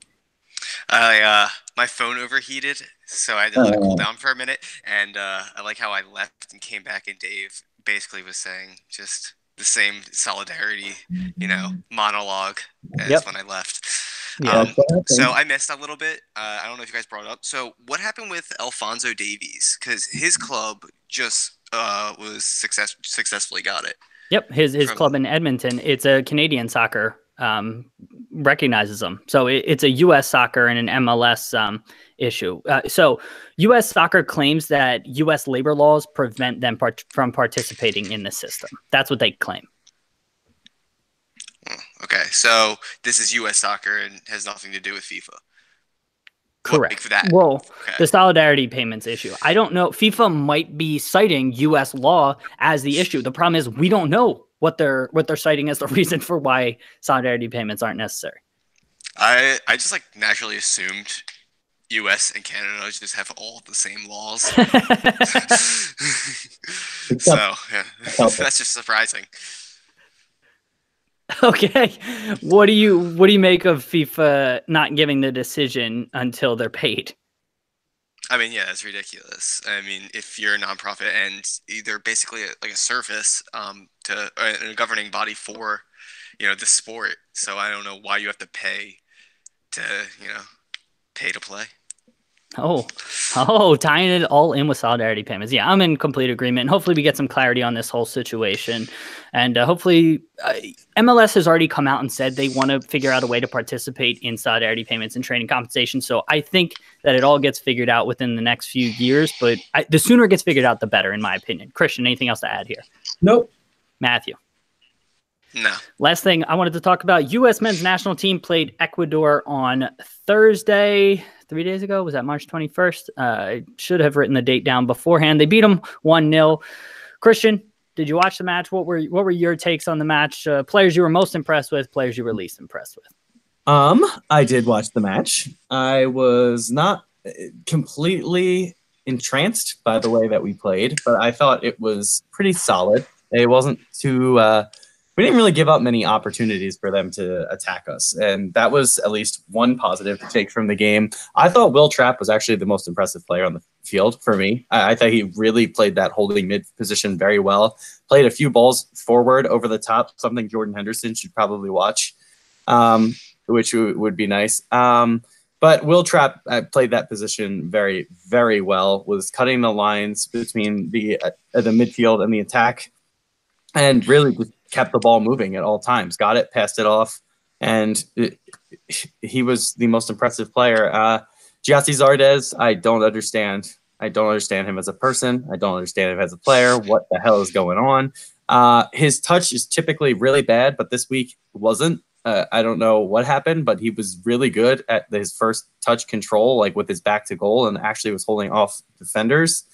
My phone overheated, so I had to let it cool down for a minute. And I like how I left and came back, and Dave basically was saying just the same solidarity, monologue as when I left. Yeah, so I missed a little bit. I don't know if you guys brought it up. So what happened with Alphonso Davies? Because his club just was successfully got it. Yep, his club in Edmonton. It's a Canadian soccer. Recognizes them. So it's a U.S. soccer and an MLS issue. So U.S. soccer claims that U.S. labor laws prevent them from participating in the system. That's what they claim. Okay, so this is U.S. soccer and has nothing to do with FIFA. Correct. For that. Well, the solidarity payments issue. I don't know. FIFA might be citing U.S. law as the issue. The problem is we don't know what they're citing as the reason for why solidarity payments aren't necessary. I just naturally assumed U.S. and Canada just have all the same laws. So yeah, that's just surprising. Okay, what do you make of FIFA not giving the decision until they're paid? I mean, yeah, that's ridiculous. I mean, if you're a nonprofit and they're basically like a service to a governing body for, the sport. So I don't know why you have to pay to, pay to play. Oh, tying it all in with solidarity payments. Yeah, I'm in complete agreement. Hopefully we get some clarity on this whole situation. And hopefully MLS has already come out and said they want to figure out a way to participate in solidarity payments and training compensation. So I think that it all gets figured out within the next few years. But the sooner it gets figured out, the better, in my opinion. Christian, anything else to add here? Nope. Matthew? No. Last thing I wanted to talk about, U.S. men's national team played Ecuador on Thursday. 3 days ago. Was that March 21st? I should have written the date down beforehand. They beat them 1-0. Christian, did you watch the match? What were your takes on the match? Players you were most impressed with, players you were least impressed with? I did watch the match. I was not completely entranced by the way that we played, but I thought it was pretty solid. It wasn't too we didn't really give up many opportunities for them to attack us. And that was at least one positive to take from the game. I thought Will Trapp was actually the most impressive player on the field for me. I thought he really played that holding mid position very well. Played a few balls forward over the top, something Jordan Henderson should probably watch, which would be nice. But Will Trapp played that position very, very well, was cutting the lines between the midfield and the attack, and really just kept the ball moving at all times. Got it, passed it off, and he was the most impressive player. Giassi Zardes, I don't understand. I don't understand him as a person. I don't understand him as a player. What the hell is going on? His touch is typically really bad, but this week wasn't. I don't know what happened, but he was really good at his first touch control, like with his back to goal, and actually was holding off defenders.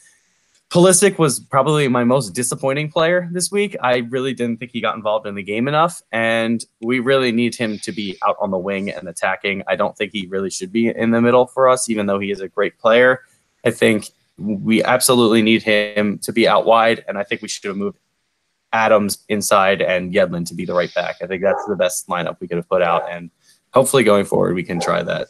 Pulisic was probably my most disappointing player this week. I really didn't think he got involved in the game enough, and we really need him to be out on the wing and attacking. I don't think he really should be in the middle for us, even though he is a great player. I think we absolutely need him to be out wide, and I think we should have moved Adams inside and Yedlin to be the right back. I think that's the best lineup we could have put out, and hopefully going forward we can try that.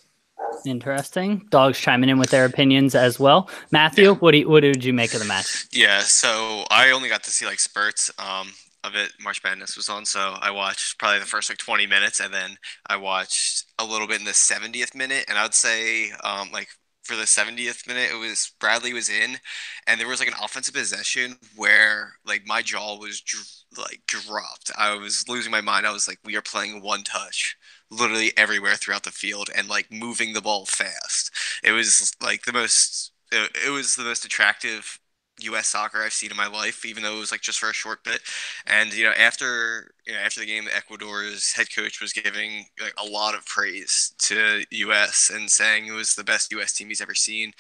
Interesting. Dogs chiming in with their opinions as well. Matthew, what did you make of the match? Yeah, so I only got to see like spurts of it. March Madness was on, so I watched probably the first like 20 minutes, and then I watched a little bit in the 70th minute. And I would say like for the 70th minute, it was Bradley was in, and there was like an offensive possession where like my jaw was dropped. I was losing my mind. I was like, we are playing one touch literally everywhere throughout the field and like moving the ball fast. It was like the most attractive U.S. soccer I've seen in my life, even though it was like just for a short bit. And after the game, Ecuador's head coach was giving like a lot of praise to U.S. and saying it was the best U.S. team he's ever seen.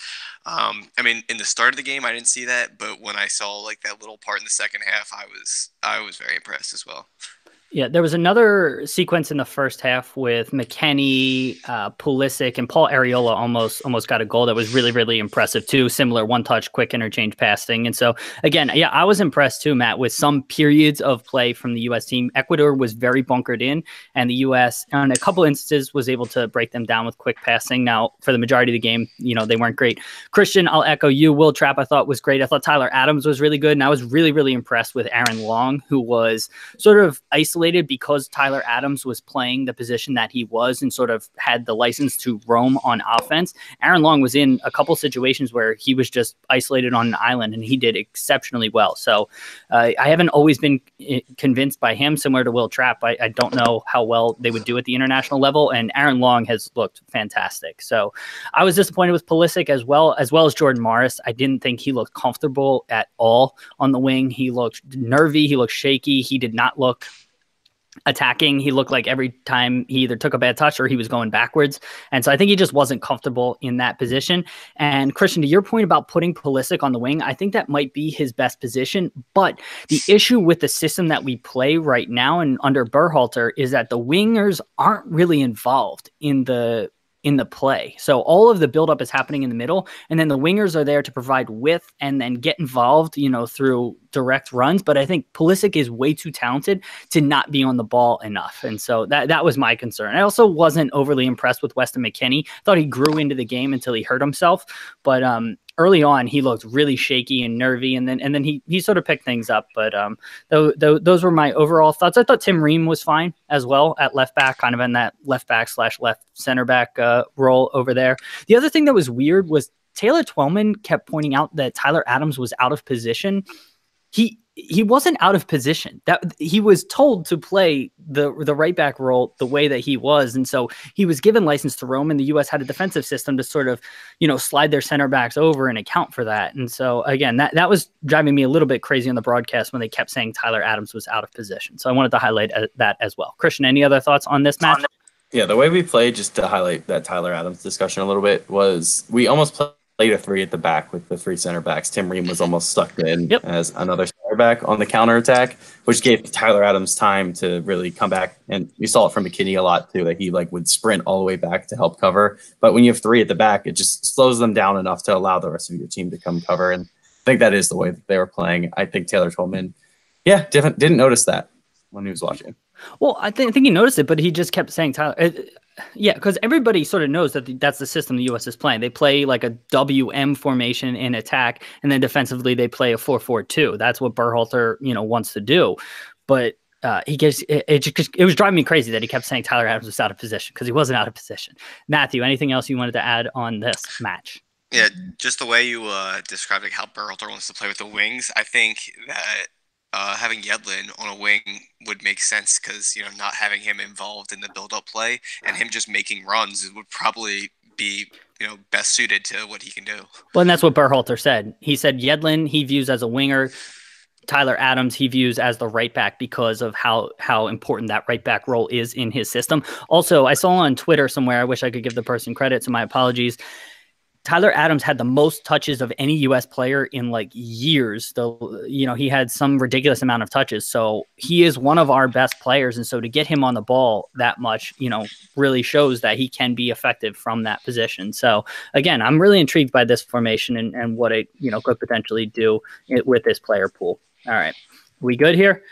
I mean, in the start of the game, I didn't see that, but when I saw like that little part in the second half, I was very impressed as well. Yeah, there was another sequence in the first half with McKennie, Pulisic, and Paul Arriola almost got a goal that was really, really impressive too. Similar one-touch, quick interchange passing. And so, again, yeah, I was impressed too, Matt, with some periods of play from the U.S. team. Ecuador was very bunkered in, and the U.S., on a couple instances, was able to break them down with quick passing. Now, for the majority of the game, they weren't great. Christian, I'll echo you. Will Trapp, I thought, was great. I thought Tyler Adams was really good, and I was really, really impressed with Aaron Long, who was sort of isolated because Tyler Adams was playing the position that he was and sort of had the license to roam on offense. Aaron Long was in a couple situations where he was just isolated on an island, and he did exceptionally well. So I haven't always been convinced by him, similar to Will Trapp. I don't know how well they would do at the international level, and Aaron Long has looked fantastic. So I was disappointed with Pulisic as well as Jordan Morris. I didn't think he looked comfortable at all on the wing. He looked nervy. He looked shaky. He did not look attacking. He looked like every time he either took a bad touch or he was going backwards. And so I think he just wasn't comfortable in that position. And Christian, to your point about putting Pulisic on the wing, I think that might be his best position. But the issue with the system that we play right now and under Berhalter is that the wingers aren't really involved in the play. So all of the buildup is happening in the middle, and then the wingers are there to provide width and then get involved, through direct runs. But I think Pulisic is way too talented to not be on the ball enough. And so that was my concern. I also wasn't overly impressed with Weston McKennie. Thought he grew into the game until he hurt himself. But early on, he looked really shaky and nervy, and then he sort of picked things up. But those were my overall thoughts. I thought Tim Ream was fine as well at left back, kind of in that left back / left center back role over there. The other thing that was weird was Taylor Twellman kept pointing out that Tyler Adams was out of position. He wasn't out of position. That he was told to play the right back role the way that he was, and so he was given license to roam. And the U.S. had a defensive system to sort of, slide their center backs over and account for that. And so again, that was driving me a little bit crazy on the broadcast when they kept saying Tyler Adams was out of position. So I wanted to highlight that as well. Christian, any other thoughts on this match? Yeah, the way we played, just to highlight that Tyler Adams discussion a little bit, was we almost played a three at the back with the three center backs. Tim Ream was almost stuck in as another center back on the counter attack, which gave Tyler Adams time to really come back. And we saw it from McKinney a lot too, that he would sprint all the way back to help cover. But when you have three at the back, it just slows them down enough to allow the rest of your team to come cover. And I think that is the way that they were playing. I think Taylor Twellman, didn't notice that when he was watching. Well, I think he noticed it, but he just kept saying Tyler. Yeah, because everybody sort of knows that that's the system the U.S. is playing. They play like a WM formation in attack, and then defensively they play a 4-4-2. That's what Berhalter, wants to do. But it was driving me crazy that he kept saying Tyler Adams was out of position, because he wasn't out of position. Matthew, anything else you wanted to add on this match? Yeah, just the way you described how Berhalter wants to play with the wings. I think that having Yedlin on a wing would make sense, because not having him involved in the build-up play and him just making runs would probably be best suited to what he can do. Well, and that's what Berhalter said. He said Yedlin he views as a winger. Tyler Adams he views as the right back because of how important that right back role is in his system. Also, I saw on Twitter somewhere, I wish I could give the person credit, so my apologies. Tyler Adams had the most touches of any U.S. player in like years. Though, he had some ridiculous amount of touches. So he is one of our best players. And so to get him on the ball that much, really shows that he can be effective from that position. So again, I'm really intrigued by this formation and what it, could potentially do with this player pool. All right. We good here?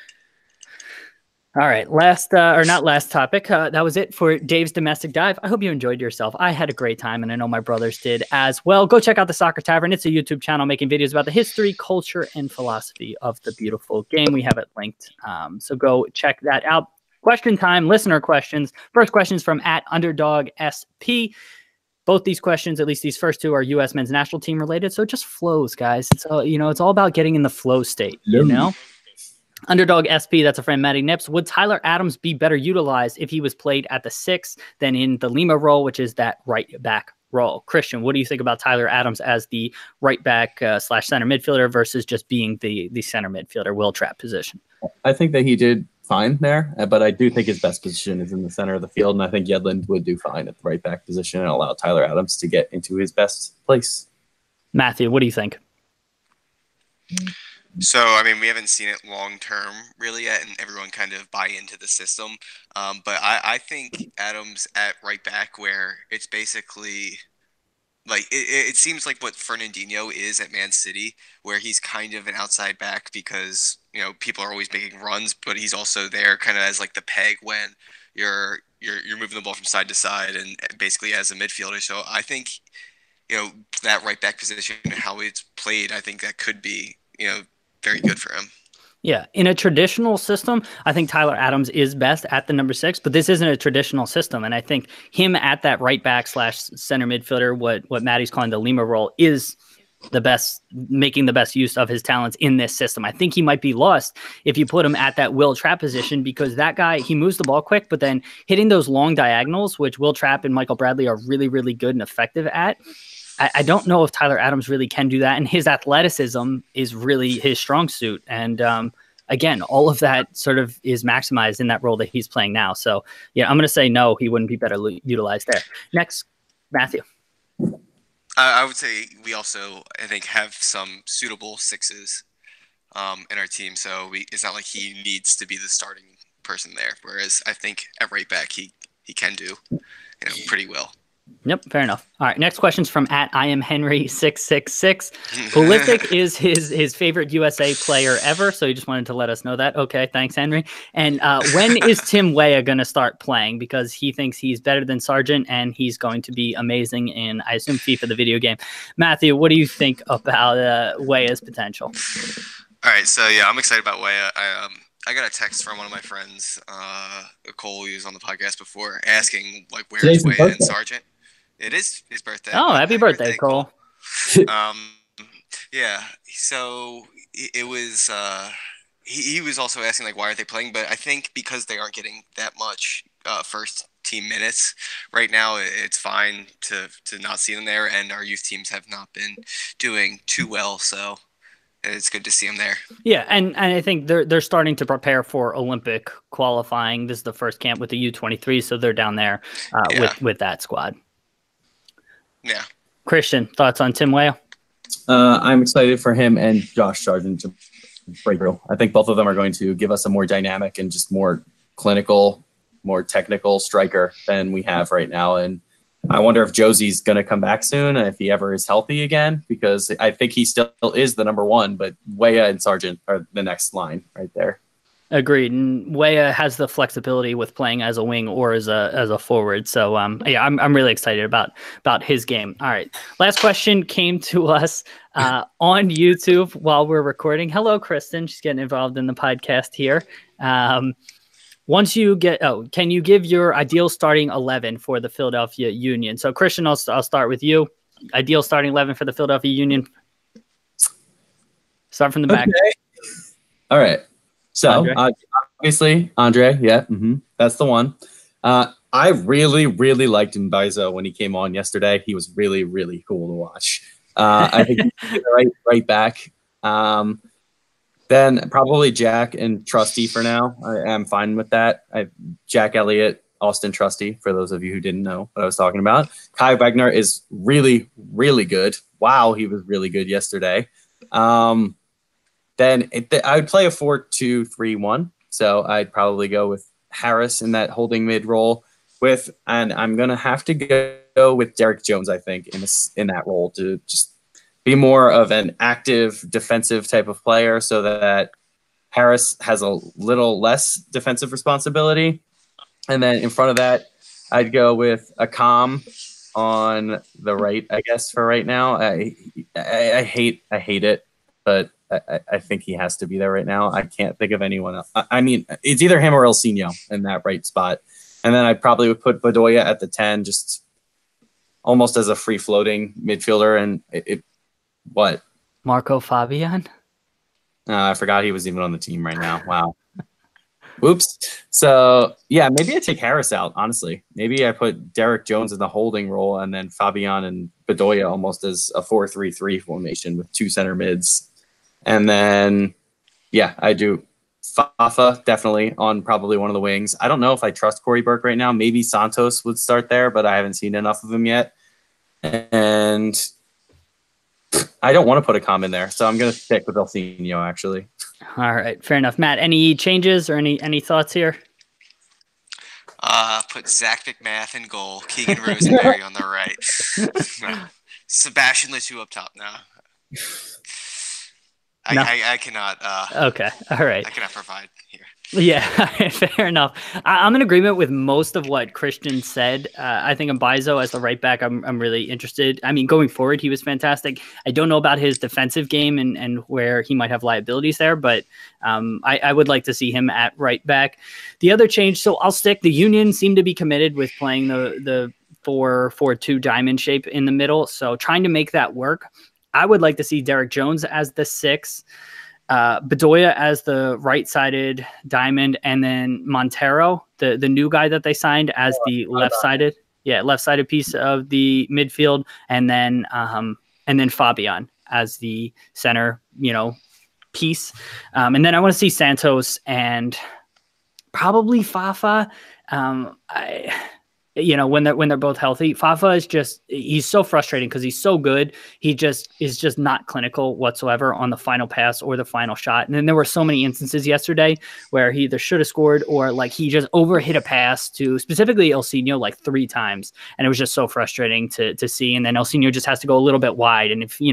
All right, not last topic. That was it for Dave's Domestic Dive. I hope you enjoyed yourself. I had a great time, and I know my brothers did as well. Go check out the Soccer Tavern. It's a YouTube channel making videos about the history, culture, and philosophy of the beautiful game. We have it linked, so go check that out. Question time, listener questions. First question is from @UnderdogSP. Both these questions, at least these first two, are U.S. men's national team related, so it just flows, guys. It's all, it's all about getting in the flow state, Underdog SP, that's a friend, Matty Nips. Would Tyler Adams be better utilized if he was played at the 6 than in the Lima role, which is that right back role? Christian, what do you think about Tyler Adams as the right back / center midfielder versus just being the center midfielder will trap position? I think that he did fine there, but I do think his best position is in the center of the field, and I think Yedlin would do fine at the right back position and allow Tyler Adams to get into his best place. Matthew, what do you think? So, I mean, we haven't seen it long-term really yet, and everyone kind of buy into the system. But I think Adams at right back, where it's basically like it seems like what Fernandinho is at Man City, where he's kind of an outside back because, people are always making runs, but he's also there kind of as like the peg when you're moving the ball from side to side and basically as a midfielder. So I think, that right back position and how it's played, I think that could be, very good for him. Yeah, in a traditional system, I think Tyler Adams is best at the number 6, but this isn't a traditional system, and I think him at that right back / center midfielder, what Maddie's calling the Lima role, is the best, making the best use of his talents in this system. I think he might be lost if you put him at that Will Trapp position, because that guy, he moves the ball quick, but then hitting those long diagonals, which Will Trapp and Michael Bradley are really, really good and effective at, I don't know if Tyler Adams really can do that. And his athleticism is really his strong suit. And again, all of that sort of is maximized in that role that he's playing now. So yeah, I'm going to say no, he wouldn't be better utilized there. Next, Matthew. I would say we also, I think, have some suitable 6s in our team. So it's not like he needs to be the starting person there. Whereas I think at right back, he can do, pretty well. Yep, fair enough. All right, next question's from @IamHenry666. Pulisic is his favorite USA player ever, so he just wanted to let us know that. Okay, thanks, Henry. And when is Tim Weah going to start playing? Because he thinks he's better than Sargent, and he's going to be amazing in, I assume, FIFA, the video game. Matthew, what do you think about Weah's potential? All right, so yeah, I'm excited about Weah. I got a text from one of my friends, Cole, who was on the podcast before, asking where's Weah and Sargent. It is his birthday. Oh, happy birthday, Cole. Yeah. So it was. He was also asking why aren't they playing? But I think because they aren't getting that much first team minutes right now, it's fine to not see them there. And our youth teams have not been doing too well, so it's good to see them there. Yeah, and I think they're starting to prepare for Olympic qualifying. This is the first camp with the U23, so they're down there with that squad. Yeah. Christian, thoughts on Tim Weah? I'm excited for him and Josh Sargent to break through. I think both of them are going to give us a more dynamic and just more clinical, more technical striker than we have right now. And I wonder if Josie's going to come back soon, and if he ever is healthy again, because I think he still is the number 1, but Weah and Sargent are the next line right there. Agreed. And Weah has the flexibility with playing as a wing or as a forward. So yeah, I'm really excited about his game. All right. Last question came to us on YouTube while we're recording. Hello, Kristen. She's getting involved in the podcast here. Once you can you give your ideal starting 11 for the Philadelphia Union? So Christian, I'll start with you. Ideal starting 11 for the Philadelphia Union. Start from the back. Okay. All right. So obviously Andre, yeah, that's the one. I really, really liked Mbaizo when he came on yesterday. He was really, really cool to watch. I think he's right back. Then probably Jack and Trusty for now. I am fine with that. Jack Elliott, Austin Trusty, for those of you who didn't know what I was talking about. Kai Wagner is really, really good. Wow, he was really good yesterday. Then I would play a 4-2-3-1. So I'd probably go with Harris in that holding mid role and I'm going to have to go with Derek Jones, I think, in that role to just be more of an active defensive type of player so that Harris has a little less defensive responsibility. And then in front of that, I'd go with Akam on the right, I guess, for right now. I hate it, but I think he has to be there right now. I can't think of anyone else. I mean, it's either him or El Sino in that right spot. And then I probably would put Bedoya at the 10, just almost as a free-floating midfielder. And what? Marco Fabian? I forgot he was even on the team right now. Wow. Oops. So, yeah, maybe I take Harris out, honestly. Maybe I put Derek Jones in the holding role and then Fabian and Bedoya almost as a 4-3-3 formation with two center mids. And then, yeah, I do Fafa definitely on probably one of the wings. I don't know if I trust Corey Burke right now. Maybe Santos would start there, but I haven't seen enough of him yet. And I don't want to put a com in there, so I'm going to stick with El Sino, actually. All right, fair enough. Matt, any changes or any thoughts here? Put Zach McMath in goal, Keegan Rosenberry on the right. Sebastian Letou up top now. No. I cannot. Okay, all right. I cannot provide here. Yeah, fair enough. I'm in agreement with most of what Christian said. I think Mbaizo as the right back, I'm really interested. I mean, going forward, he was fantastic. I don't know about his defensive game and where he might have liabilities there, but I would like to see him at right back. The other change, so I'll stick. The Union seemed to be committed with playing the 4-4-2 diamond shape in the middle, so trying to make that work. I would like to see Derek Jones as the 6. Bedoya as the right-sided diamond, and then Montero, the new guy that they signed, as the left-sided piece of the midfield, and then Fabian as the center, piece. And then I want to see Santos and probably Fafa. When they're both healthy. Fafa is he's so frustrating because he's so good. He is just not clinical whatsoever on the final pass or the final shot. And then there were so many instances yesterday where he either should have scored or like he just overhit a pass to specifically El Sino like 3 times. And it was just so frustrating to see. And then El Sino just has to go a little bit wide. And if, he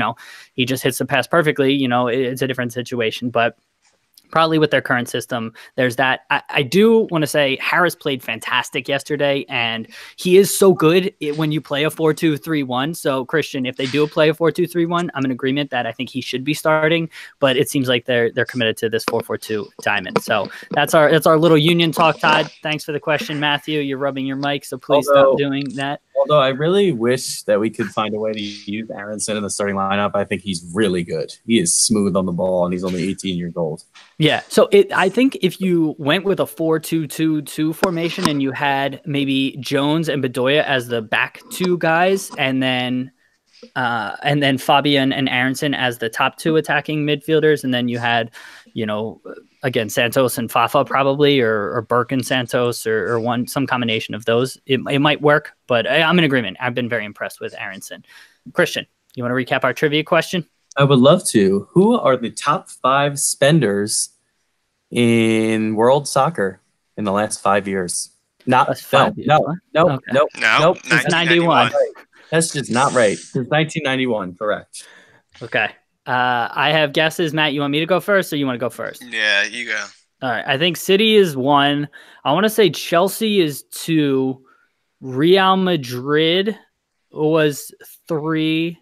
just hits the pass perfectly, it's a different situation. But probably with their current system, there's that. I do want to say Harris played fantastic yesterday, and he is so good when you play a 4-2-3-1. So, Christian, if they do play a 4-2-3-1, I'm in agreement that I think he should be starting, but it seems like they're committed to this 4-4-2 diamond. So that's our little Union talk, Todd. Thanks for the question, Matthew. You're rubbing your mic, so please stop doing that. Although I really wish that we could find a way to use Aronson in the starting lineup. I think he's really good. He is smooth on the ball, and he's only 18 years old. Yeah, so I think if you went with a 4-2-2-2 formation and you had maybe Jones and Bedoya as the back 2 guys, and then Fabian and Aronson as the top 2 attacking midfielders, and then you had, again, Santos and Fafa probably, or Burke and Santos, or some combination of those. It might work, but I'm in agreement. I've been very impressed with Aronson. Christian, you want to recap our trivia question? I would love to. Who are the top 5 spenders in world soccer in the last 5 years? No. Since 91. That's just not right. Since 1991, correct. Okay. I have guesses. Matt, you want me to go first, or you want to go first? Yeah, you go. All right. I think City is 1. I want to say Chelsea is 2. Real Madrid was 3.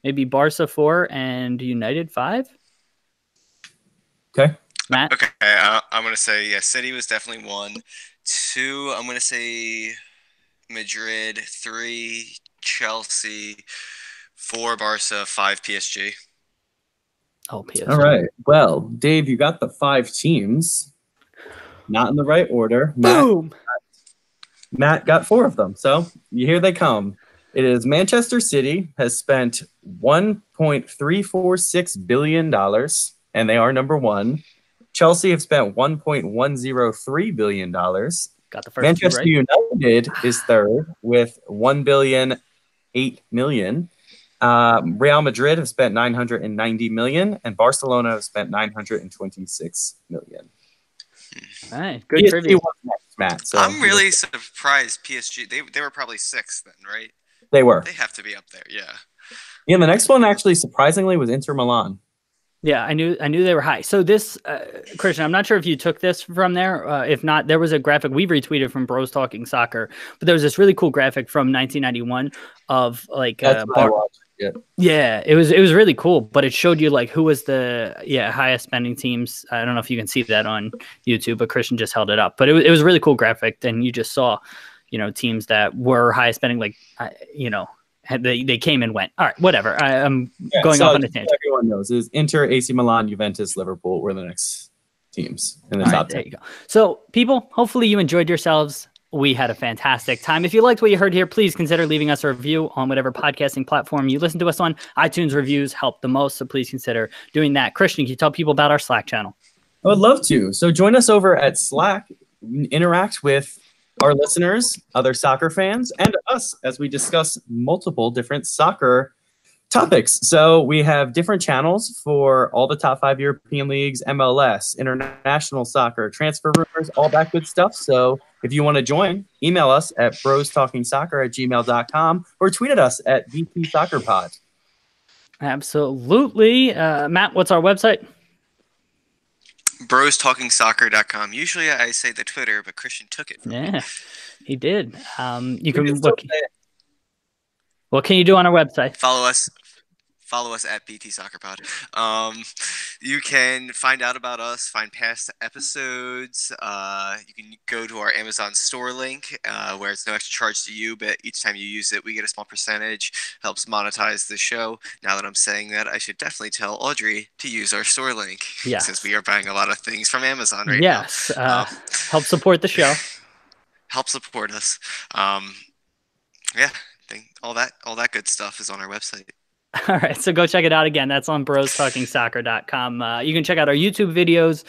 Maybe Barca 4 and United 5. Okay. Matt? Okay. I'm going to say, City was definitely 1. 2, I'm going to say Madrid. 3, Chelsea. 4, Barca. 5, PSG. Oh, PSG. All right. Well, Dave, you got the 5 teams. Not in the right order. Boom! Matt got 4 of them. So here they come. It is Manchester City has spent $1.346 billion, and they are number 1. Chelsea have spent $1.103 billion. Got the first Manchester two right. United is third with $1.008 billion. Real Madrid have spent $990 million, and Barcelona have spent $926 million. All right, good trivia. Matt, so I'm really surprised PSG. They were probably 6th then, right? They were. They have to be up there, yeah. Yeah, the next one actually surprisingly was Inter Milan. Yeah, I knew they were high. So this, Christian, I'm not sure if you took this from there. If not, there was a graphic we retweeted from Bros Talking Soccer, but there was this really cool graphic from 1991 of like That's what I watched. Yeah, it was really cool, but it showed you like who was the highest spending teams. I don't know if you can see that on YouTube, but Christian just held it up. But it was a really cool graphic, and you just saw, teams that were highest spending, like they came and went. All right, whatever. I'm going off on a tangent. Everyone knows is Inter, AC Milan, Juventus, Liverpool were the next teams in the All top right, 10. there you go. So people, hopefully you enjoyed yourselves. We had a fantastic time. If you liked what you heard here, please consider leaving us a review on whatever podcasting platform you listen to us on. iTunes reviews help the most, so please consider doing that. Christian, can you tell people about our Slack channel? I would love to. So join us over at Slack. Interact with our listeners, other soccer fans, and us as we discuss multiple different soccer topics. So we have different channels for all the top 5 European leagues, MLS, international soccer, transfer rumors, all that good stuff. So if you want to join, email us at brostalkingsoccer@gmail.com or tweet at us at VTSoccerPod. Absolutely. Matt, what's our website? brostalkingsoccer.com. Usually I say the Twitter, but Christian took it from me. Yeah, he did. You can look. What can you do on our website? Follow us at BT Soccer Pod. You can find out about us, find past episodes. You can go to our Amazon store link, where it's no extra charge to you, but each time you use it, we get a small percentage. Helps monetize the show. Now that I'm saying that, I should definitely tell Audrey to use our store link. Yes. Since we are buying a lot of things from Amazon right now. Yes. Help support the show. Help support us. Yeah. All that good stuff is on our website. All right, so go check it out again. That's on brostalkingsoccer.com. You can check out our YouTube videos,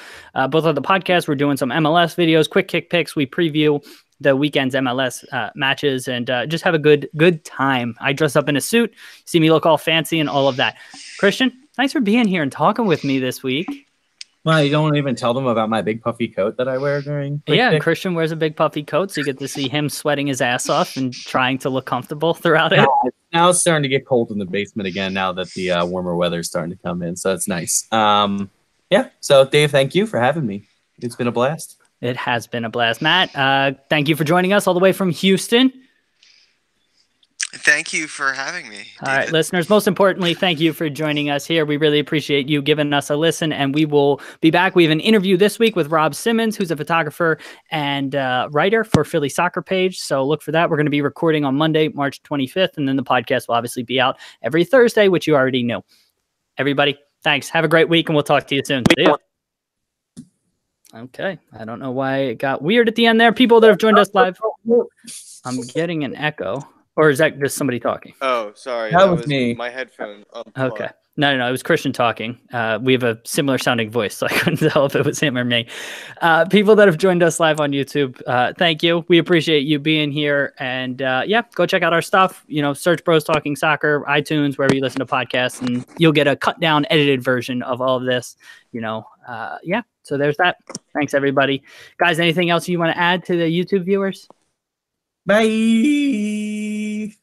both on the podcast. We're doing some MLS videos, quick kick picks. We preview the weekend's MLS matches and just have a good time. I dress up in a suit, see me look all fancy and all of that. Christian, thanks for being here and talking with me this week. Well, you don't even tell them about my big puffy coat that I wear during. Yeah, Christian wears a big puffy coat, so you get to see him sweating his ass off and trying to look comfortable throughout it. Now it's starting to get cold in the basement again. Now that the warmer weather is starting to come in, so it's nice. Yeah. So Dave, thank you for having me. It's been a blast. It has been a blast, Matt. Thank you for joining us all the way from Houston. Thank you for having me, David. All right, listeners, most importantly, thank you for joining us here. We really appreciate you giving us a listen, and we will be back. We have an interview this week with Rob Simmons, who's a photographer and writer for Philly Soccer Page, so look for that. We're going to be recording on Monday, March 25th, and then the podcast will obviously be out every Thursday, which you already know. Everybody, thanks. Have a great week, and we'll talk to you soon. See ya. Okay, I don't know why it got weird at the end there. People that have joined us live, I'm getting an echo. Or is that just somebody talking? Oh, sorry. That was me. My headphone. Okay. No, it was Christian talking. We have a similar sounding voice, so I couldn't tell if it was him or me. People that have joined us live on YouTube, thank you. We appreciate you being here. And yeah, go check out our stuff. Search Bros Talking Soccer, iTunes, wherever you listen to podcasts, and you'll get a cut down, edited version of all of this. Yeah. So there's that. Thanks, everybody. Guys, anything else you want to add to the YouTube viewers? Bye.